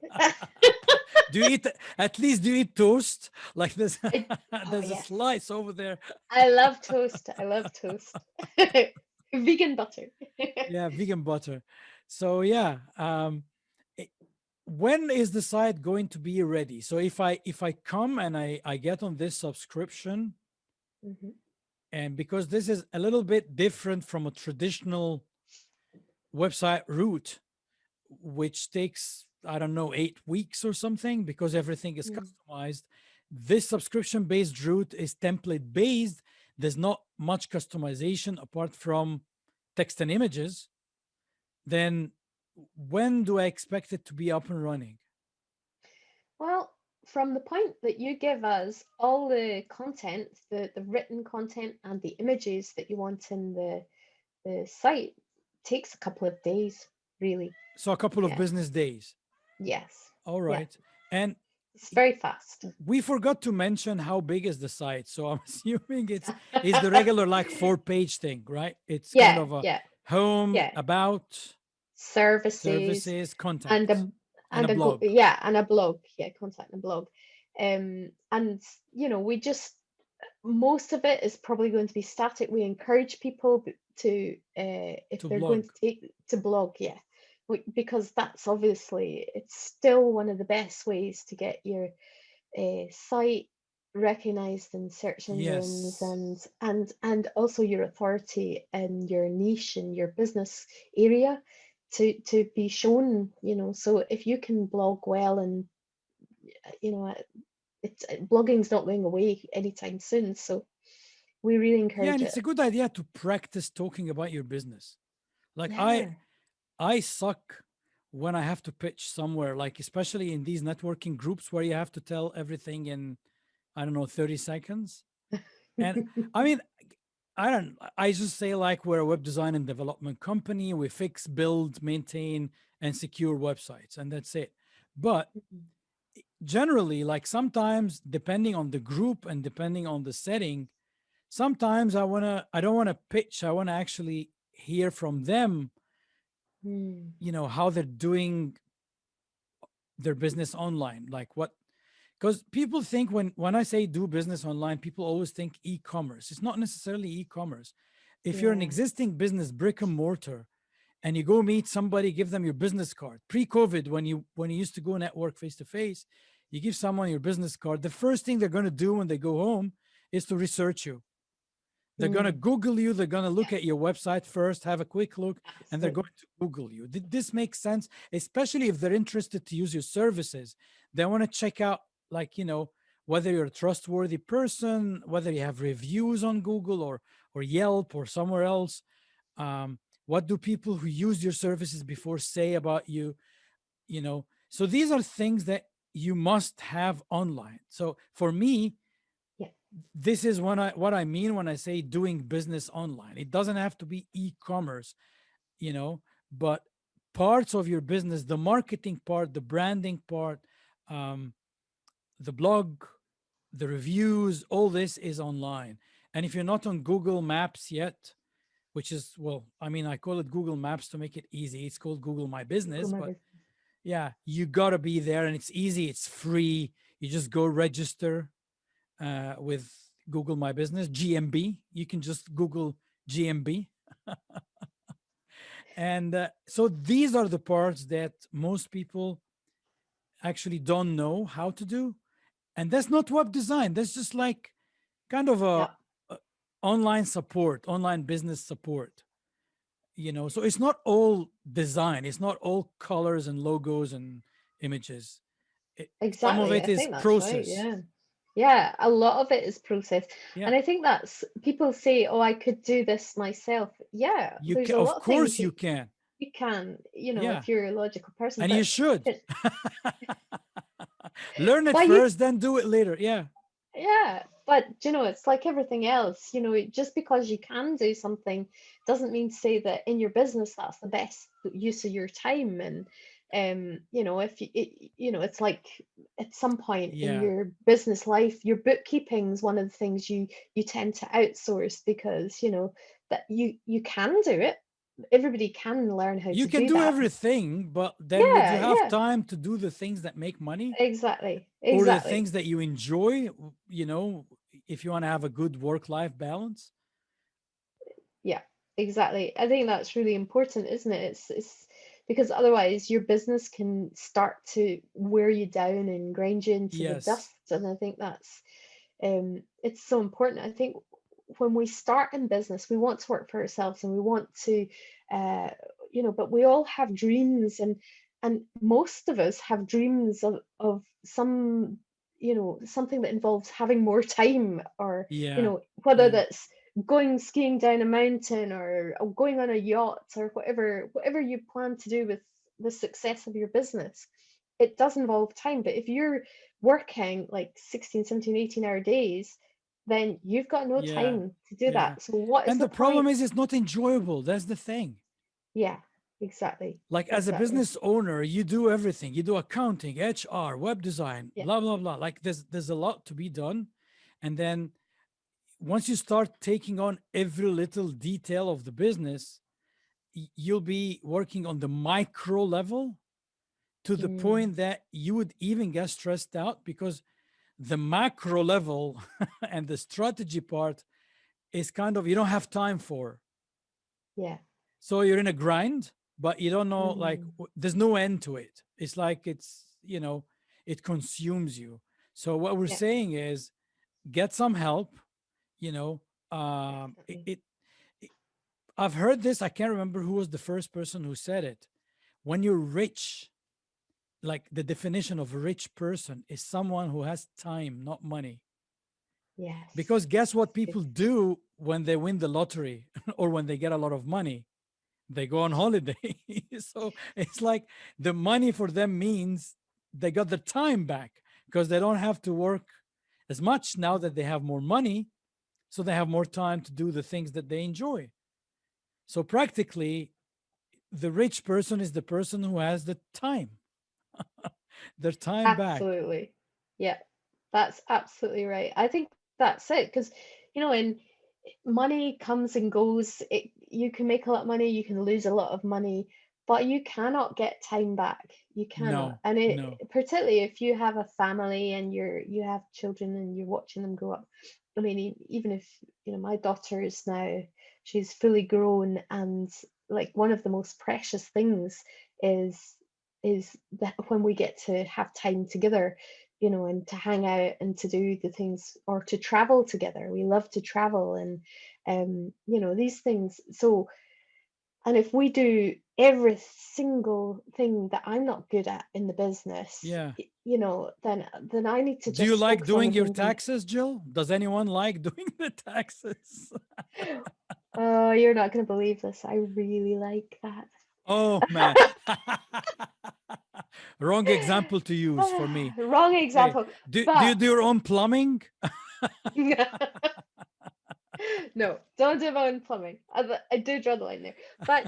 Do you eat, at least do you eat toast? Like this, I, oh there's a yes. slice over there. I love toast. I love toast. Vegan butter. Yeah, vegan butter. So yeah, i- when is the site going to be ready? So if I come and I get on this subscription, Mhm. and because this is a little bit different from a traditional website route, which takes, I don't know, 8 weeks or something, because everything is Mm. customized. This subscription based route is template based. There's not much customization apart from text and images. Then when do I expect it to be up and running? Well, from the point that you give us all the content, the written content and the images that you want in the site takes a couple of days, really. So a couple of Yeah. business days. Yes. All Yeah. right. And It's very fast. we forgot to mention how big is the site. So I'm assuming it's the regular like 4-page thing, right? It's kind Yeah, of a yeah, home, yeah. about, Services services, and contacts, a and a blog. yeah, and a blog. Yeah, contact and blog. And we just most of it is probably going to be static. We encourage people to if To they're going blog. to take to blog, yeah, because that's obviously it's still one of the best ways to get your site recognized in search engines Yes. and also your authority and your niche and your business area to be shown. So if you can blog well and you know it's blogging's not going away anytime soon, so we really Yeah, and encourage it's it. a good idea to practice talking about your business. Like I Yeah. I suck when I have to pitch somewhere, like especially in these networking groups where you have to tell everything in, I don't know, 30 seconds. And I mean, I just say like we're a web design and development company. We fix, build, maintain, and secure websites, and that's it. But generally, like sometimes, depending on the group and depending on the setting, sometimes I don't wanna pitch. I wanna actually hear from them, Mm, how they're doing their business online. Like what, because people think when I say do business online, people always think e-commerce. It's not necessarily e-commerce. If you're an yeah. existing business, brick and mortar, and you go meet somebody, give them your business card. Pre-COVID, when you used to go network face to face, you give someone your business card. The first thing they're going to do when they go home is to research you. They're going to Mm, Google you. They're going to look yes, at your website first, have a quick look, and they're going absolutely. to Google you. This makes sense, especially if they're interested to use your services. They want to check out, like, whether you're a trustworthy person, whether you have reviews on Google or Yelp or somewhere else. What do people who use your services before say about you? So these are things that you must have online. So for me, Yeah. this is what I mean when I say doing business online. It doesn't have to be e-commerce, but parts of your business, the marketing part, the branding part, um, the blog, the reviews, all this is online. And if you're not on Google Maps yet, which is, well, I mean, I call it Google Maps to make it easy. It's called Google My Google Business, My but Business. yeah, you gotta be there, and it's easy. It's free. You just go register with Google My Business, GMB. You can just Google GMB. And so these are the parts that most people actually don't know how to do. And that's not web design. That's just like kind of Yeah. a online support, online business support. So it's not all design, it's not all colors and logos and images. Some of Exactly. it I is think that's right. process. Yeah. Yeah, a lot of it is process. Yeah, And I think that's people say, oh, I could do this myself. Yeah, you there's can, a of lot of things course you that can. you can, Yeah, if you're a logical person, and you but should learn it but you first, then do it later. Yeah, yeah, but it's like everything else. Just because you can do something doesn't mean to say that in your business that's the best use of your time. And if it's like at some point in yeah. your business life, your bookkeeping is one of the things you tend to outsource because that you can do it. Everybody can learn how You to can do do that. everything, but then would you Yeah, have yeah, time to do the things that make money exactly, or the exactly. things that you enjoy? You know, if you want to have a good work-life balance. Yeah, exactly. I think that's really important, isn't it? It's because otherwise your business can start to wear you down and grind you into the Yes. dust. And I think that's it's so important. I think when we start in business, we want to work for ourselves and we want to uh but we all have dreams, and most of us have dreams of some something that involves having more time, or Yeah. whether Yeah. that's going skiing down a mountain, or going on a yacht, or whatever you plan to do with the success of your business. It does involve time, but if you're working like 16, 17, 18-hour days, then you've got no Yeah. time to do Yeah. that. So what is And the the problem point? is it's not enjoyable. That's the thing. Yeah, exactly. Like as a Exactly. business owner, you do everything. You do accounting, HR, web design, Yeah. blah blah blah. Like there's a lot to be done. And then once you start taking on every little detail of the business, you'll be working on the micro level to the Mm, point that you would even get stressed out because the macro level and the strategy part is kind of you don't have time for. yeah. So you're in a grind, but you don't know, like, Mm, there's no end to it. It's like it consumes you. So what we're yeah, saying is get some help, you know. Um, it, definitely. it, it, I've heard this, I can't remember who was the first person who said it. When you're rich, like the definition of a rich person is someone who has time, not money. Yes. Because guess what That's good. people do when they win the lottery or when they get a lot of money? They go on holiday. So it's like the money for them means they got their time back because they don't have to work as much now that they have more money. So they have more time to do the things that they enjoy. So practically, the rich person is the person who has the time, their time back. Absolutely. Yeah, that's absolutely right. I think that's it because, and money comes and goes. You can make a lot of money, you can lose a lot of money, but you cannot get time back. You cannot. No, And no. particularly if you have a family and you have children and you're watching them grow up. I mean, even if, my daughter is now, she's fully grown, and like one of the most precious things is that when we get to have time together, and to hang out and to do the things, or to travel together. We love to travel, and these things. So, and if we do every single thing that I'm not good at in the business, Yeah. then I need to Do you just like focus on doing the your things I'm. taxes, Jill? Does anyone like doing the taxes? Oh, you're not going to believe this. I really like that. Oh man. Wrong example to use for me. Wrong Hey, example, do you but do your own plumbing? no, don't do my own plumbing. I do draw the line there. But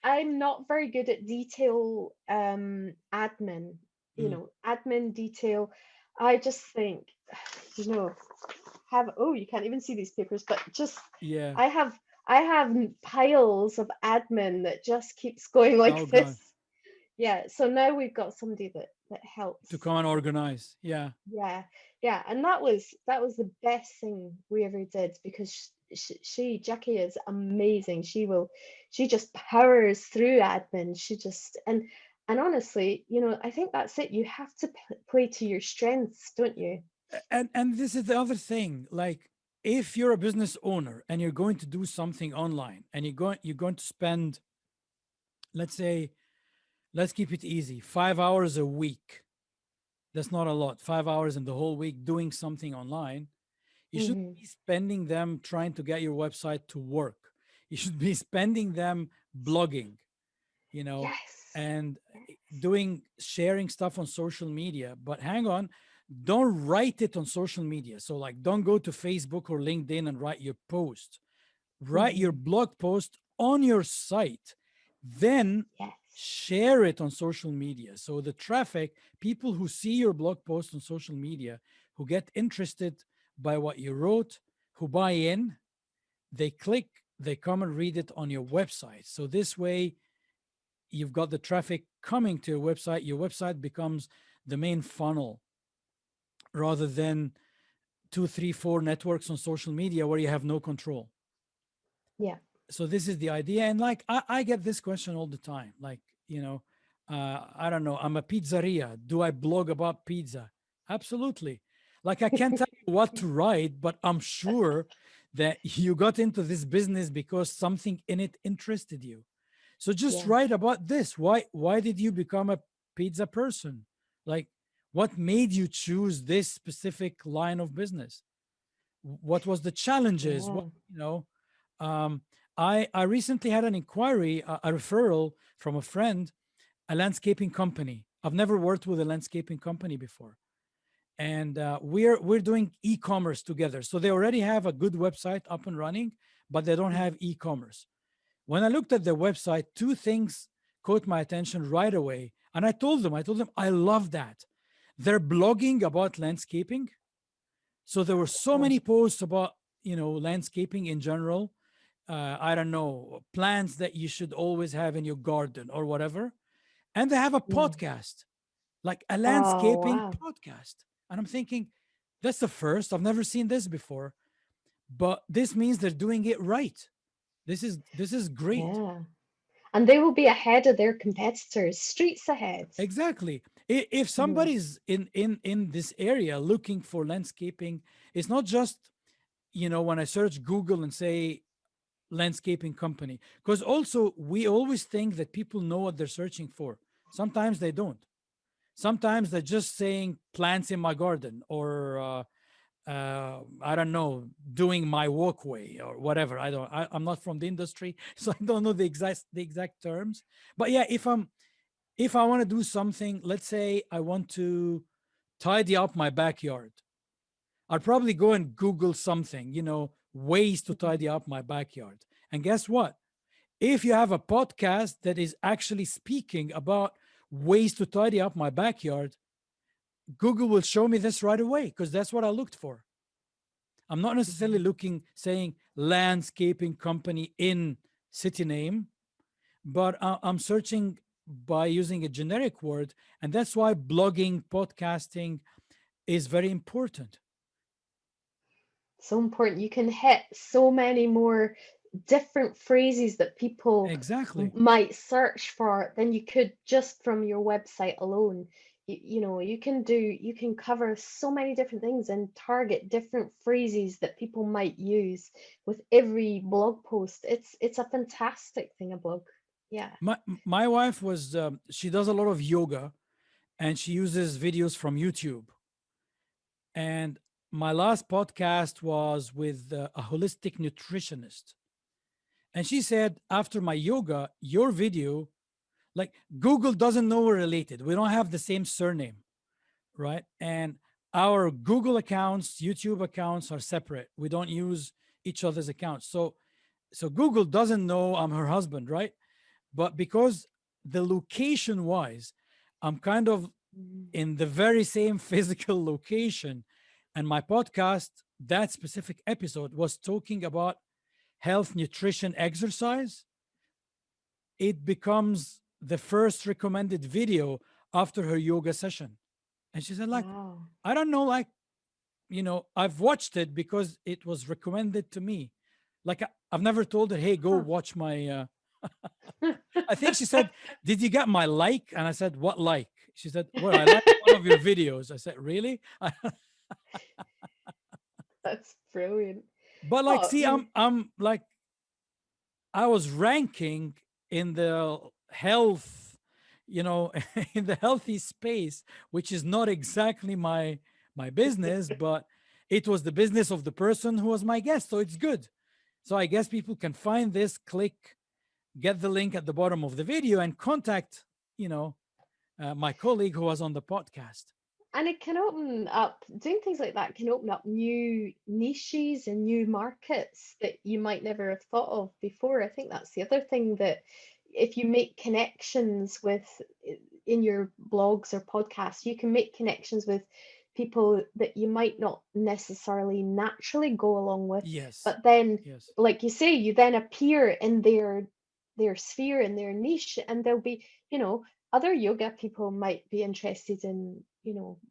I'm not very good at detail admin, Mm, admin detail. I just think, you know, you can't even see these papers, but just yeah. I have I have piles of admin that just keeps going Oh like God. this. Yeah, so now we've got somebody that To helps. come and organize. Yeah. Yeah, yeah, and that was the best thing we ever did, because Jackie is amazing. She just powers through admin. She just and honestly, I think that's it. You have to play to your strengths, don't you? And this is the other thing. Like if you're a business owner and you're going to do something online and you're going to spend, let's say, let's keep it easy, 5 hours a week. That's not a lot. 5 hours in the whole week doing something online. You shouldn't Hmm. be spending them trying to get your website to work. You should be spending them blogging, you know, Yes. and Yes. doing sharing stuff on social media. But hang on, don't write it on social media. So like don't go to Facebook or LinkedIn and write your post. Write your Hmm. blog post on your site, then Yes. share it on social media. So the traffic, people who see your blog post on social media, who get interested by what you wrote, who buy in, they click, they come and read it on your website. So this way, you've got the traffic coming to your website. Your website becomes the main funnel rather than two, three, four networks on social media where you have no control. Yeah. So this is the idea. And like, I get this question all the time. Like, I don't know, I'm a pizzeria. Do I blog about pizza? Absolutely. Like, I can't tell you what to write, but I'm sure that you got into this business because something in it interested you. So just Yes. write about this. Why did you become a pizza person? Like, what made you choose this specific line of business? What was the challenges? What, Yeah. um, I recently had an inquiry, a referral from a friend, a landscaping company. I've never worked with a landscaping company before, and we're doing e-commerce together. So they already have a good website up and running, but they don't Mm. have e-commerce. When I looked at their website, two things caught my attention right away, and I told them, I love that they're blogging about landscaping. So there were so Oh. many posts about landscaping in general. I don't know, plants that you should always have in your garden or whatever. And they have a Yeah. podcast, like a Oh, landscaping wow. podcast. And I'm thinking, that's the first. I've never seen this before, but this means they're doing it right. This is great. Yeah. And they will be ahead of their competitors, streets ahead. Exactly. If Hmm. somebody's in this area looking for landscaping, it's not just when I search Google and say landscaping company, because also we always think that people know what they're searching for. Sometimes they don't. Sometimes they're just saying plants in my garden, or I don't know, doing my walkway or whatever. I'm not from the industry, so I don't know the exact terms. But yeah, if I want to do something, let's say I want to tidy up my backyard, I'll probably go and Google something, ways to Hmm. tidy up my backyard. And guess what? If you have a podcast that is actually speaking about ways to tidy up my backyard, Google will show me this right away because that's what I looked for. I'm not necessarily Yeah. looking, saying landscaping company in city name, but I'm searching by using a generic word. And that's why blogging, podcasting is very important. So important. You can hit so many more different phrases that people Exactly. might search for than you could just from your website alone. You can cover so many different things and target different phrases that people might use with every blog post. It's a fantastic thing, a blog. Yeah. My wife was she does a lot of yoga and she uses videos from YouTube. And my last podcast was with a holistic nutritionist. And she said, after my yoga, your video, like Google doesn't know we're related. We don't have the same surname, right? And our Google accounts, YouTube accounts are separate. We don't use each other's accounts. So Google doesn't know I'm her husband, right? But because the location wise, I'm kind of Mm. in the very same physical location. And my podcast, that specific episode, was talking about health, nutrition, exercise. It becomes the first recommended video after her yoga session. And she said, like, Wow. I don't know, like, I've watched it because it was recommended to me. Like, I've never told her, hey, go Huh. watch my. I think she said, did you get my like? And I said, what like? She said, well, I like one of your videos. I said, really? That's brilliant. But like, Oh, see, I'm like, I was ranking in the health, in the healthy space, which is not exactly my business, but it was the business of the person who was my guest, so it's good. So I guess people can find this, click, get the link at the bottom of the video, and contact, you know, my colleague who was on the podcast. and it can open up, doing things like that can open up new niches and new markets that you might never have thought of before. I think that's the other thing, that if you make connections with, in your blogs or podcasts, you can make connections with people that you might not necessarily naturally go along with, Yes, but then, yes, like you say, you then appear in their sphere, in their niche, and there'll be, other yoga people might be interested in,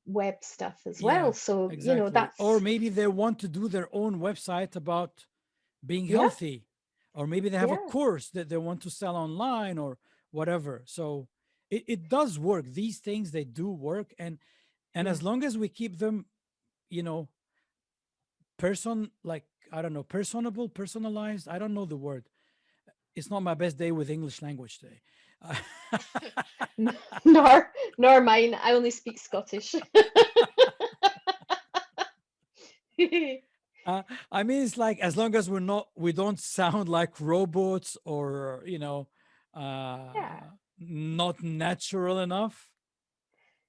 web stuff as well. yeah, So, exactly. Or that's, maybe they want to do their own website about being yeah, healthy, or maybe they have a yeah, course that they want to sell online or whatever. So it does work. These things, they do work. And yeah. as long as we keep them, you know, like, I don't know, personable, personalized, I don't know the word. It's not my best day with English language today. Nor mine. I only speak Scottish. Uh, I mean, it's like, as long as we don't sound like robots, or, Yeah. not natural enough,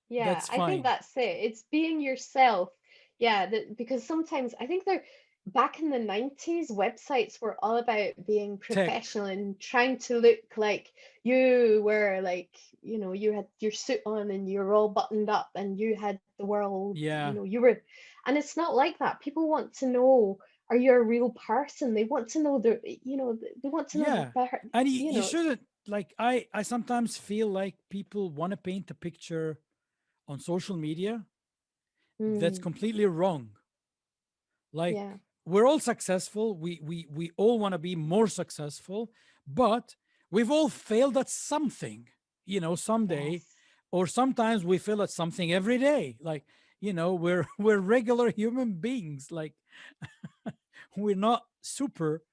Yeah, that's I think fine. that's it. It's being yourself. Yeah, because sometimes I think they're, back in the 90s, websites were all about being Tech. professional and trying to look like you were, like, you had your suit on and you're all buttoned up and you had the world, Yeah. you were, and it's not like that. People want to know, are you a real person? They want to know they want to know Yeah. the, And you you know, shouldn't, like, I sometimes feel like people want to paint a picture on social media that's mm, completely wrong. Like, yeah, we're all successful. We all want to be more successful, but we've all failed at something, someday, yes. or sometimes we fail at something every day. Like, we're we're regular human beings. Like, we're not super,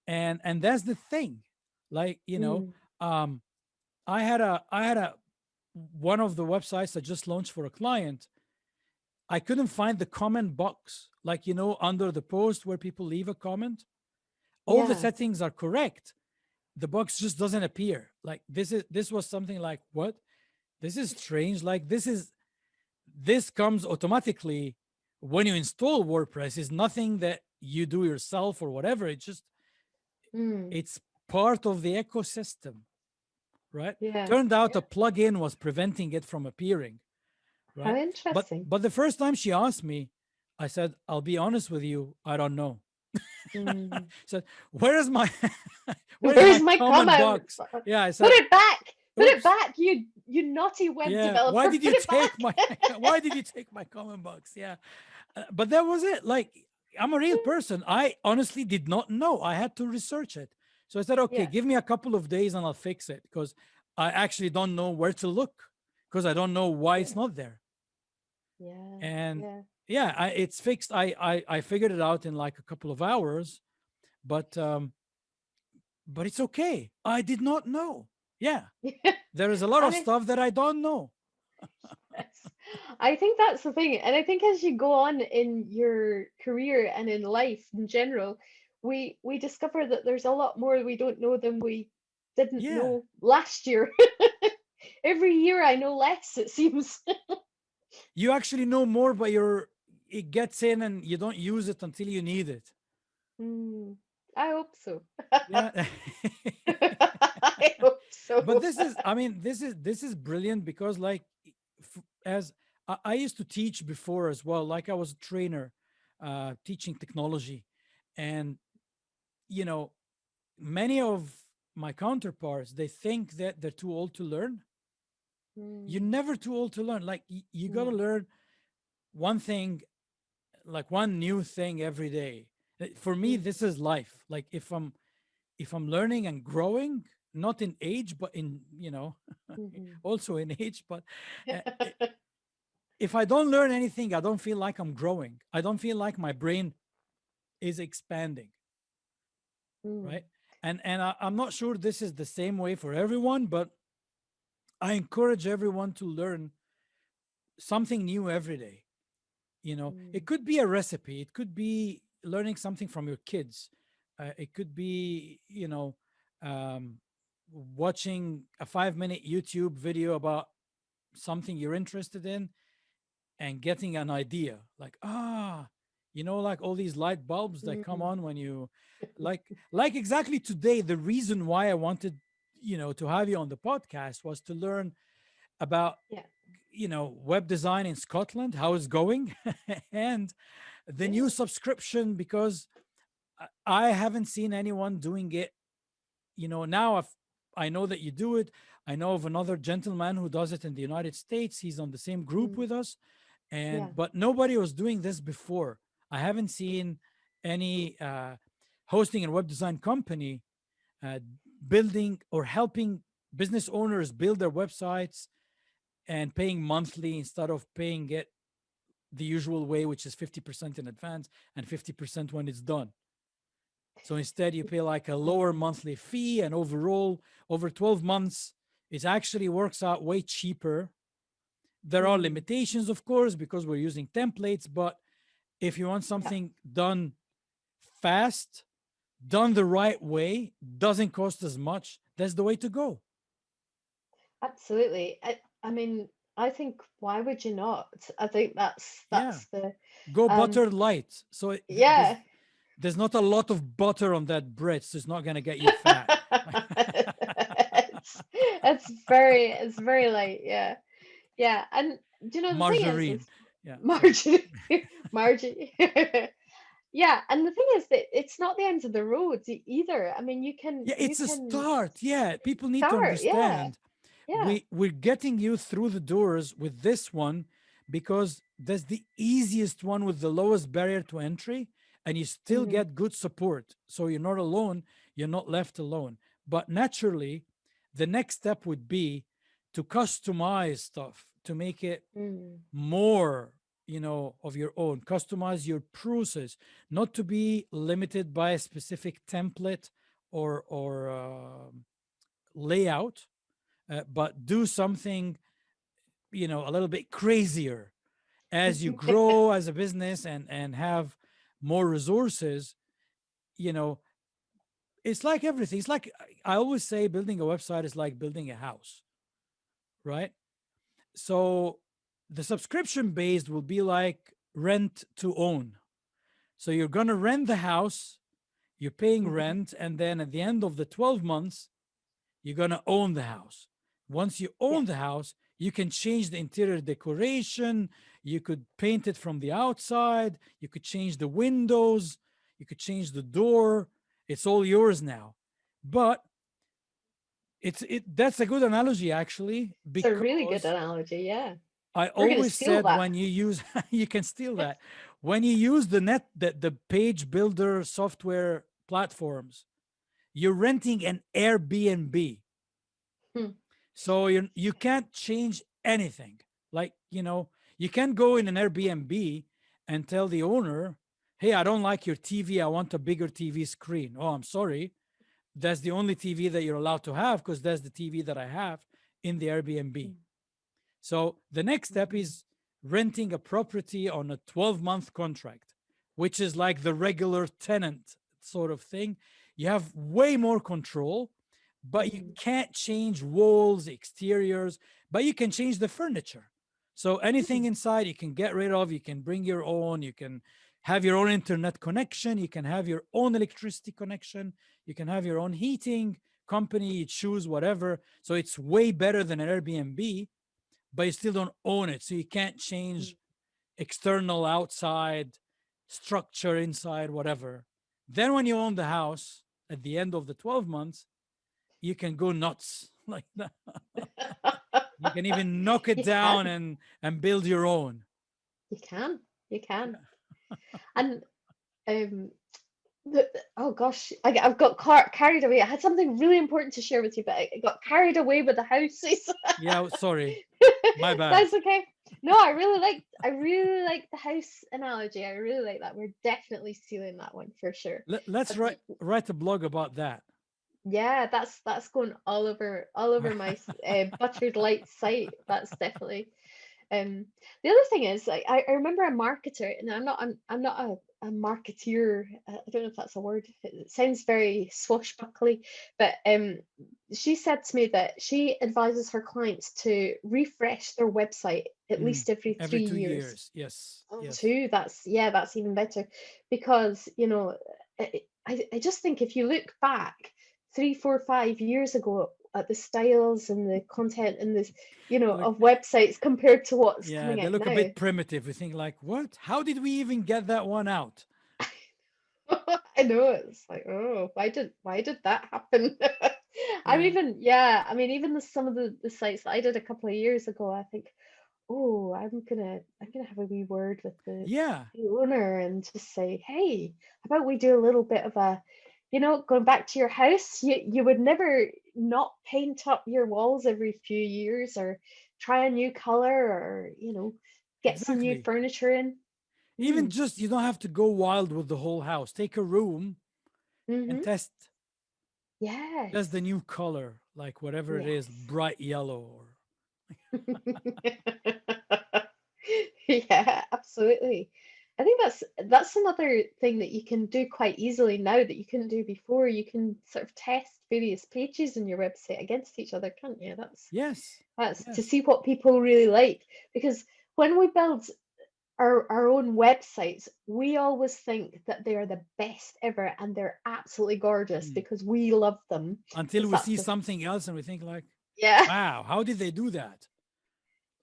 and that's the thing. Like, Mm, um, I had a one of the websites I just launched for a client. I couldn't find the comment box, like, under the post where people leave a comment. All the yeah. settings are correct. The box just doesn't appear. Like, this was something like, what? This is strange. Like, this comes automatically when you install WordPress. It's nothing that you do yourself or whatever. Mm, It's part of the ecosystem, right? yeah. Turned out a Yeah. plugin was preventing it from appearing, How right? But interesting. but the first time she asked me, I said, I'll be honest with you, I don't know. Mm. Said, where is my where is Where's my my comment comment? box? Yeah, I Put said, it back. Put it oops. back, you naughty web Yeah, why developer. did Put you it take my back. why did you take my comment box? Yeah. But that was it. Like, I'm a real person. I honestly did not know. I had to research it. So I said, okay, Yeah. give me a couple of days and I'll fix it, because I actually don't know where to look, because I don't know why it's Yeah. not there. Yeah. And Yeah. yeah, it's fixed. I figured it out in like a couple of hours, but it's okay. I did not know. Yeah, there is a lot of And it's, stuff that I don't know. yes. I think that's the thing. And I think as you go on in your career and in life in general, we discover that there's a lot more we don't know than we didn't Yeah, know last year. Every year I know less, it seems. you actually know more, but it gets in and you don't use it until you need it. Mm, I hope so. Yeah. I hope But so. this is brilliant, because, like, as I used to teach before as well. Like, I was a trainer, teaching technology, and you know many of my counterparts, they think that they're too old to learn. You're Mm, never too old to learn. Like, you got to no. learn one thing, like one new thing every day. For me, Mm, this is life. Like, if I'm learning and growing, not in age, but in, mhm. also in age, but uh, if I don't learn anything, I don't feel like I'm growing. I don't feel like my brain is expanding, Mm, right? And I'm not sure this is the same way for everyone, but I encourage everyone to learn something new every day. It mm, could be a recipe, it could be learning something from your kids, it could be, um, watching a 5-minute YouTube video about something you're interested in and getting an idea like, like all these light bulbs that come mm. on when you like exactly today. The reason why I wanted, to have you on the podcast was to learn about, Yeah. web design in Scotland, how it's going, and the new Yeah. subscription, because I haven't seen anyone doing it. Now I know that you do it. I know of another gentleman who does it in the United States. He's on the same group Mm, with us, yeah. and but nobody was doing this before. I haven't seen any hosting and web design company uh, building or helping business owners build their websites and paying monthly instead of paying it the usual way, which is 50% in advance and 50% when it's done. So instead, you pay like a lower Mm, monthly fee, and overall, over 12 months, it actually works out way cheaper. There are mm, limitations, of course, because we're using templates, but if you want yeah. something done fast, done the right way, doesn't cost as much, that's the way to go. Absolutely. I mean, I think why would you not? I think Yeah, that's the go um butter light. So there's yeah. there's not a lot of butter on that bread, so it's not going to get you fat. It's very light, yeah. Yeah. And the thing is Margarine. Yeah, sorry. margin margin. Yeah, and the thing is that it's not the end of the road either. I mean, you can Yeah, you it's a can start. Yeah, people need to start, yeah. understand. Yeah. We're getting you through the doors with this one because that's the easiest one with the lowest barrier to entry, and you still Hmm. get good support. So you're not alone, you're not left alone. But naturally, the next step would be to customize stuff to make it Mm. more, of your own. Customize your process, not to be limited by a specific template or layout, but do something, a little bit crazier as you grow as a business and have more resources. you know it's like everything. It's like, I always say, building a website is like building a house, right? So the subscription based will be like rent to own. So you're going to rent the house, you're paying Mhm. rent, and then at the end of the 12 months you're going to own the house. Once you Yeah. own the house, you can change the interior decoration, you could paint it from the outside, you could change the windows, you could change the door. It's all yours now. But that's a good analogy, actually, It's a really good because analogy, yeah. I We're gonna always steal said, that. when you use you can steal that. When you use the page builder software platforms, you're renting an Airbnb. Hmm. So you can't change anything. Like, you can't go in an Airbnb and tell the owner, "Hey, I don't like your TV. I want a bigger TV screen." "Oh, I'm sorry. That's the only TV that you're allowed to have because that's the TV that I have in the Airbnb." Mm, So the next step mm, is renting a property on a 12-month contract, which is like the regular tenant sort of thing. You have way more control, but you mm, can't change walls, exteriors, but you can change the furniture. So anything mm, inside you can get rid of, you can bring your own, you can have your own internet connection, you can have your own electricity connection, you can have your own heating company, you choose whatever. So it's way better than an Airbnb, but you still don't own it. So you can't mm. change external, outside, structure, inside, whatever. Then when you own the house at the end of the 12 months, you can go nuts like that. You can even knock it You down can, and build your own. you can, you can. Yeah. And um, oh gosh, I've got carried away. I had something really important to share with you, but I got carried away with the houses. Yeah, sorry. My bad. That's okay. No, I really like the house analogy. I really like that. We're definitely stealing that one for sure. Let's But write a blog about that. yeah, that's going all over my Buttered Light site. That's definitely. The other thing is, like, I remember a marketer, and I'm not a marketeer. I don't know if that's a word. It sounds very swashbuckly, but she said to me that she advises her clients to refresh their website at Mm. least every Every three two years. years. Yes. Oh, Yes. two. That's yeah, that's even better because I just think if you look back 3, 4, 5 years ago at the styles and the content and this Look, of websites compared to what's yeah, coming they out look a now. bit primitive. We think like, what? How did we even get that one out? I know it's like, oh, why did that happen? I'm Yeah. even yeah, I mean even some of the sites that I did a couple of years ago, I think, oh, I'm gonna have a wee word with Yeah. the owner and just say, hey, how about we do a little bit of a, going back to your house, you would never not paint up your walls every few years or try a new color or, get some new Exactly. furniture in. Even Mm. just you don't have to go wild with the whole house. Take a room and Mm-hmm. test just the Yes. new color, like whatever it is, Yes. bright yellow or Yeah, absolutely. I think that's another thing that you can do quite easily now that you couldn't do before. You can sort of test various pages in your website against each other, can't you? yes. That's to Yes. see what people really like. Because when we build our own websites, we always think that they are the best ever and they're absolutely gorgeous Mm. because we love them. Until Because we that's see the something else and we think like, yeah, wow, how did they do that?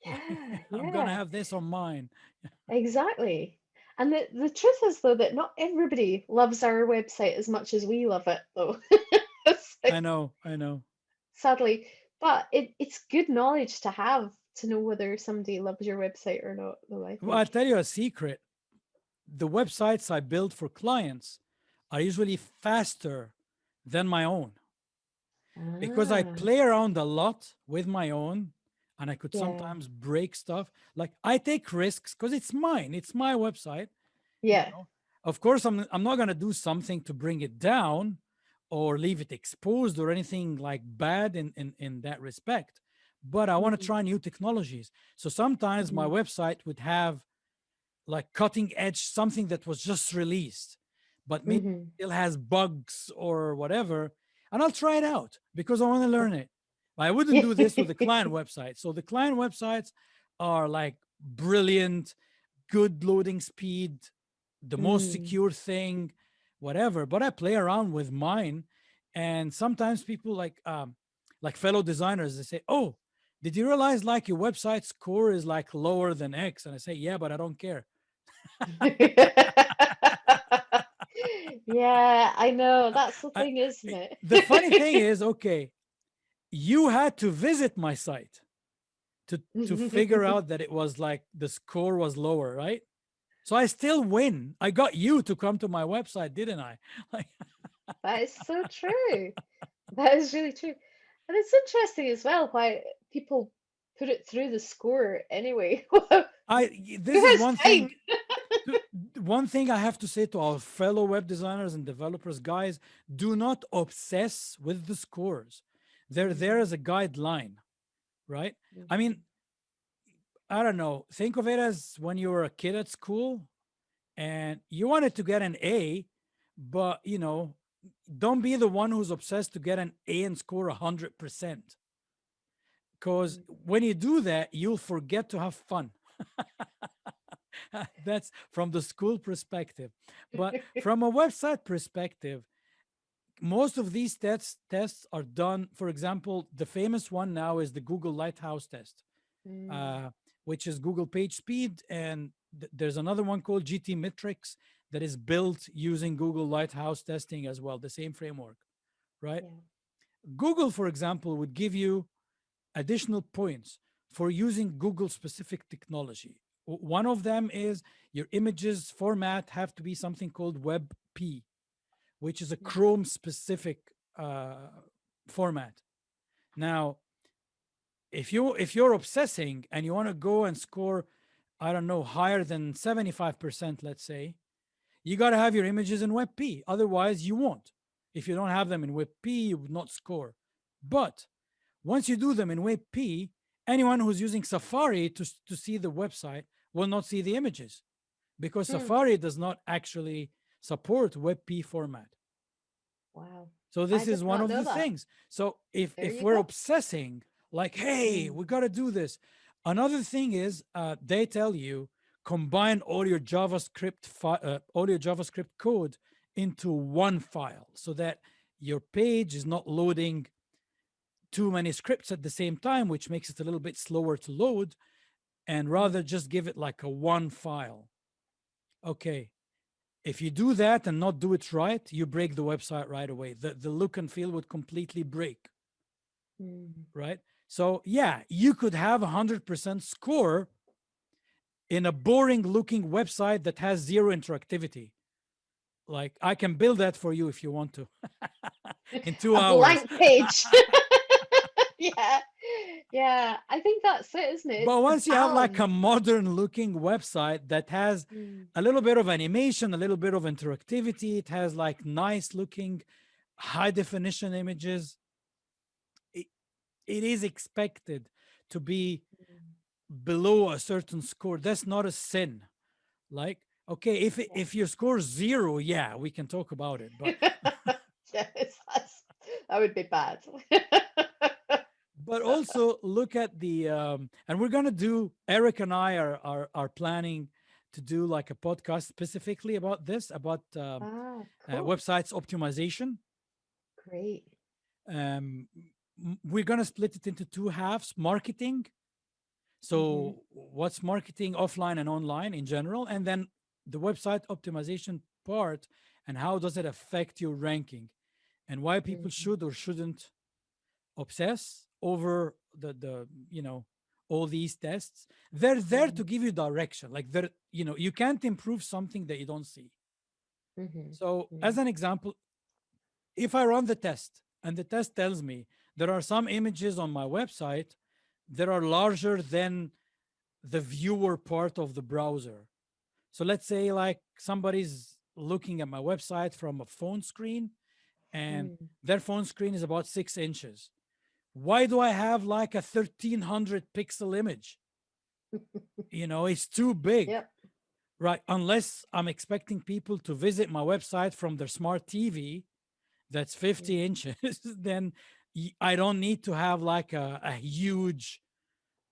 yeah, I'm gonna yeah. have this on mine. Exactly. And the truth is, though, that not everybody loves our website as much as we love it, though. So, I know, I know. sadly, but it's good knowledge to have to know whether somebody loves your website or not, though, I Well, I'll think. tell you a secret. The websites I build for clients are usually faster than my own because I Ah, play around a lot with my own and I could yeah. sometimes break stuff. Like I take risks because it's mine, it's my website. You Yeah. know, of course, I'm not gonna do something to bring it down or leave it exposed or anything like bad in that respect. But I want to Mm-hmm. try new technologies. So sometimes my Mm-hmm. website would have like cutting edge something that was just released, but maybe Mm-hmm. still has bugs or whatever, and I'll try it out because I want to learn it. I wouldn't do this with the client website. So the client websites are like brilliant, good loading speed, the most Mm. secure thing, whatever. But I play around with mine, and sometimes people like fellow designers, they say, "Oh, did you realize like your website score is like lower than X?" And I say, "Yeah, but I don't care." Yeah, I know. That's the I, thing, isn't it? the funny thing is, okay, you had to visit my site to figure out that it was like the score was lower, right? So I still win. I got you to come to my website, didn't I? Like, That is so true. That is really true. And it's interesting as well why people put it through the score anyway. Who this is has one time? thing. One thing I have to say to our fellow web designers and developers, guys, do not obsess with the scores. They're there as Mm, a guideline, right? I mhm, mean, I don't know. Think of it as when you were a kid at school and you wanted to get an A, but don't be the one who's obsessed to get an A and score 100%. Because mm. when you do that, you'll forget to have fun. That's from the school perspective. But from a website perspective, most of these tests are done. For example, the famous one now is the Google Lighthouse test, Mm, uh, which is Google Page Speed, and there's another one called GT Metrics that is built using Google Lighthouse testing as well, the same framework, right? yeah. Google, for example, would give you additional points for using Google specific technology. One of them is your images format have to be something called WebP, which is a Mhm, Chrome specific format. Now, if you're obsessing and you want to go and score, I don't know, higher than 75%, let's say, you got to have your images in WebP. Otherwise, you won't. If you don't have them in WebP, you would not score. But once you do them in WebP, anyone who's using Safari to see the website will not see the images, because Hmm. Safari does not actually support WebP format. Wow. So I this did is one not of know the that. things. So There if you we're go. obsessing, like, hey, Mm. we got to do this. Another thing is they tell you combine all your JavaScript code into one file, so that your page is not loading too many scripts at the same time, which makes it a little bit slower to load, and rather Mm. just give it like a one file. Okay. If you do that and not do it right, you break the website right away. The look and feel would completely break, Mm. right? So yeah, you could have 100% score in a boring looking website that has zero interactivity. Like, I can build that for you if you want to in two A hours. blank page. Yeah. Yeah. I think that's it, isn't it? It's But the once you have like balance. a modern looking website that has Mm. a little bit of animation, a little bit of interactivity, it has like nice looking high definition images, it, it is expected to be below a certain score. That's not a sin. Like, okay, Yeah. if your score is zero, yeah, we can talk about it. But Yes, that would be bad. but also look at the and we're gonna do, Eric and I are planning to do like a podcast specifically about this, about Ah, cool. websites optimization. Great. um, we're gonna split it into two halves: marketing, Hmm. so what's marketing offline and online in general, and then the website optimization part, and how does it affect your ranking, and why people Hmm. should or shouldn't obsess over the all these tests. They're there Hmm. to give you direction. Like, they're, you can't improve something that you don't see. Hmm. So Hmm. as an example, if I run the test and the test tells me there are some images on my website that are larger than the viewer part of the browser. So let's say like somebody's looking at my website from a phone screen, and Hmm. their phone screen is about 6 inches. Why do I have like a 1300 pixel image? It's too big, Yep. right? Unless I'm expecting people to visit my website from their smart TV that's 50 Mm. inches, then I don't need to have like a huge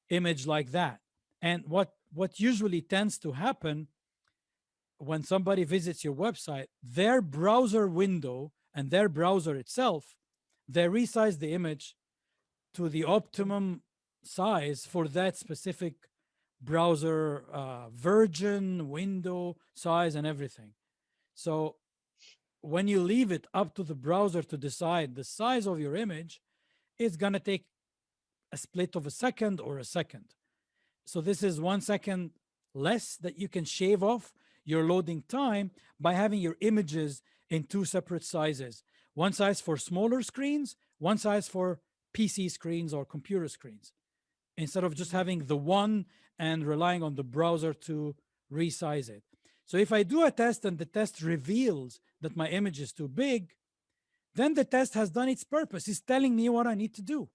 image like that. And what usually tends to happen when somebody visits your website, their browser window and their browser itself, they resize the image to the optimum size for that specific browser version, window size, and everything. So when you leave it up to the browser to decide the size of your image, it's going to take a split of a second or a second. So this is 1 second less that you can shave off your loading time by having your images in two separate sizes: one size for smaller screens, one size for PC screens or computer screens, instead of just Mm. having the one and relying on the browser to resize it. So if I do a test and the test reveals that my image is too big, then the test has done its purpose. It's telling me what I need to do,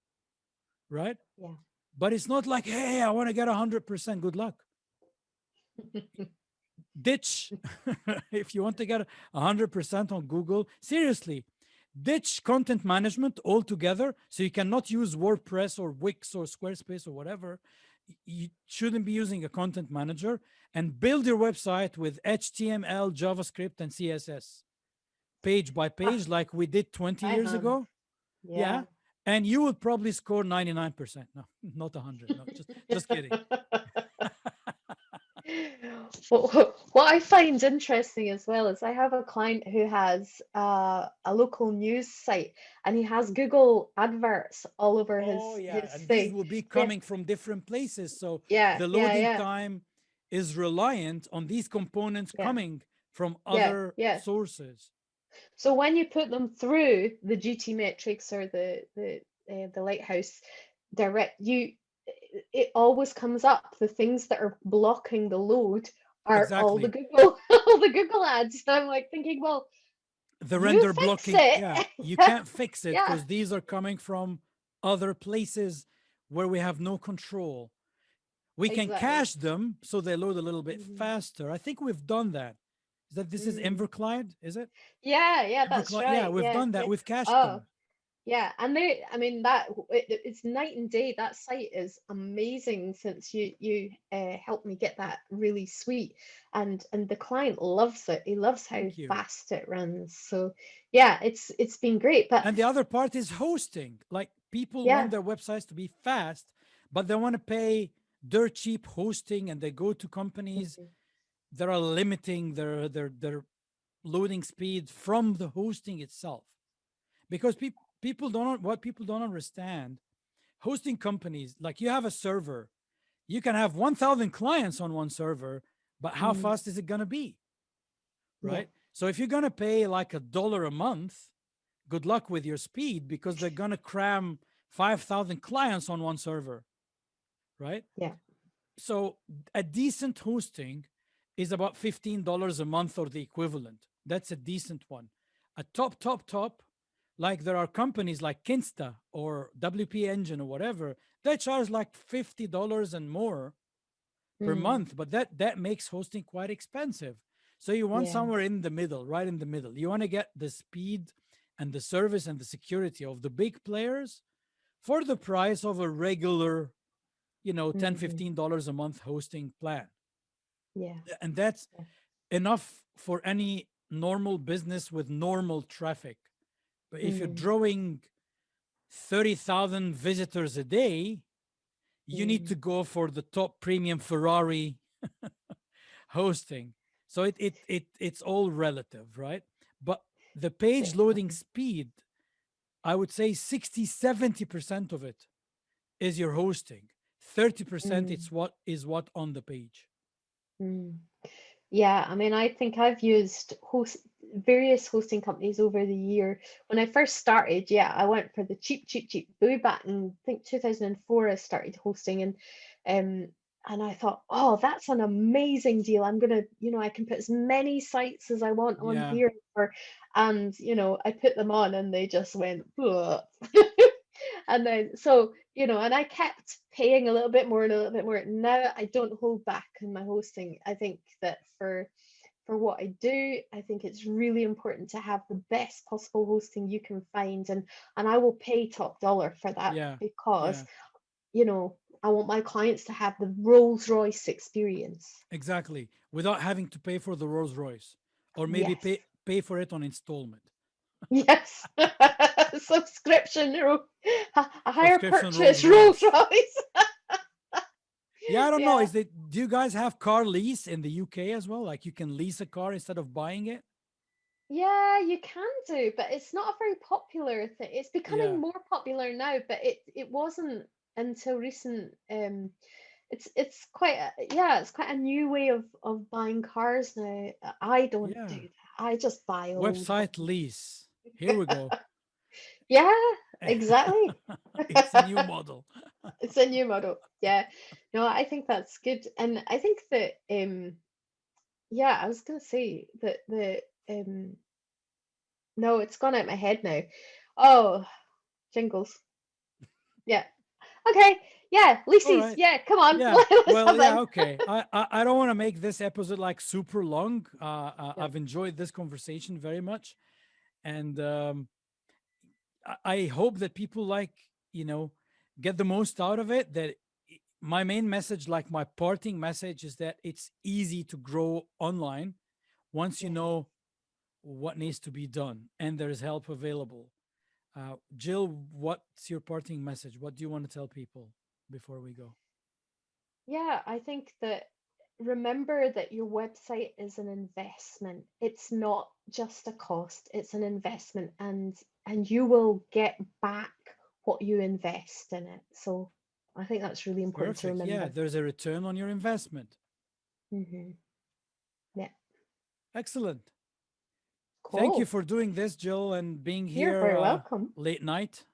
right? Yeah. But it's not like, hey, I want to get 100%. Good luck. Ditch. If you want to get 100% on Google, seriously, ditch content management altogether. So you cannot use WordPress or Wix or Squarespace or whatever. You shouldn't be using a content manager, and build your website with HTML, JavaScript, and CSS, page by Ah, page, like we did 20 by years hand. ago. Yeah. Yeah. And you would probably score 99%. No, not 100. No, just kidding. What I find interesting as well is I have a client who has a local news site, and he has Google adverts all over Oh, his yeah. And these thing. will be Yeah, coming from different places. So yeah, the yeah, loading yeah, time is reliant on these components yeah, coming from yeah, other yeah. sources. So when you put them through the GT metrics or the lighthouse, direct you it always comes up. The things that are blocking the load are all the Exactly. Google all the Google ads. And I'm like thinking, well, The you render fix blocking, it. yeah, you can't fix it Yeah, because these are coming from other places where we have no control. We can exactly. cache them so they load a little bit Hmm. faster. I think we've done that. Is that this is Mm. Everclide? Is it Yeah, yeah, that's Yeah, right. we've Yeah, done that. yeah. We've cached Oh, them. yeah, and I mean that it's night and day. That site is amazing since you helped me get that really sweet, and the client loves it. He loves how Thank you. fast it runs. So yeah, it's been great. But And the other part is hosting. Like people want yeah, their websites to be fast, but they want to pay dirt cheap hosting, and they go to companies mhm, that are limiting their loading speed from the hosting itself. Because people don't what people don't understand. Hosting companies, like you have a server, you can have 1,000 clients on one server, but how mm, fast is it going to be? yeah, Right? So if you're going to pay like $1 a month, good luck with your speed because they're going to cram 5,000 clients on one server, right? yeah, So a decent hosting is about $15 a month or the equivalent. That's a decent one. A top, like there are companies like Kinsta or WP Engine or whatever, they charge like $50 and more per mm, month, but that makes hosting quite expensive. So you want yeah, somewhere in the middle, right in the middle. You want to get the speed and the service and the security of the big players for the price of a regular, 10, hmm, $15 a month hosting plan. yeah, And that's yeah, enough for any normal business with normal traffic. But if you're mm, drawing 30,000 visitors a day, you need mm, to go for the top premium Ferrari hosting. So it's all relative, right? But the page loading definitely. speed, I would say 60-70% of it is your hosting. 30% Mm, it's what on the page. mm. Yeah, I mean, I think I've used various hosting companies over the year. When I first started, yeah, I went for the cheap. Way back in I think 2004, I started hosting, and I thought, oh, that's an amazing deal. I'm gonna, I can put as many sites as I want on Yeah. here and I put them on, and they just went, "Ugh." And then and I kept paying a little bit more and a little bit more. Now I don't hold back in my hosting. I think that for what I do, I think it's really important to have the best possible hosting you can find, and I will pay top dollar for that Yeah. because Yeah. I want my clients to have the Rolls Royce experience. Exactly. Without having to pay for the Rolls Royce or maybe Yes. pay for it on installment. Yes. Subscription, a higher Subscription Rolls purchase Rolls Royce. Royce. Yeah, I don't know. Yeah. Is it do you guys have car lease in the UK as well? Like you can lease a car instead of buying it? Yeah, you can do, but it's not a very popular thing. It's Yeah. becoming more popular now, but it wasn't until recent. It's quite it's quite a new way of buying cars now. I don't do Yeah. that. I just buy old Website ones. lease. Here we go. Yeah, exactly. It's a new model. It's a new model. Yeah. No, I think that's good. And I think that yeah, I was gonna say that the no, it's gone out my head now. Oh, jingles. Yeah. Okay. Yeah, All Lisi's. right. Yeah, come on. Yeah. Let's Well, have yeah, them. okay. I don't want to make this episode like super long. Yeah. I've enjoyed this conversation very much. And I hope that people you know, get the most out of it. That my main message, like my parting message, is that it's easy to grow online once you Yeah. know what needs to be done and there's help available. Jill, what's your parting message? What do you want to tell people before we go? Yeah, I think that remember that your website is an investment. It's not just a cost, it's an investment, and you will get back what you invest in it. So I think that's really important to Perfect. Yeah, remember. there's a return on your investment. Hmm. Yeah, Excellent. Thank you cool. for doing this, Jill, and being You're here very welcome. late night.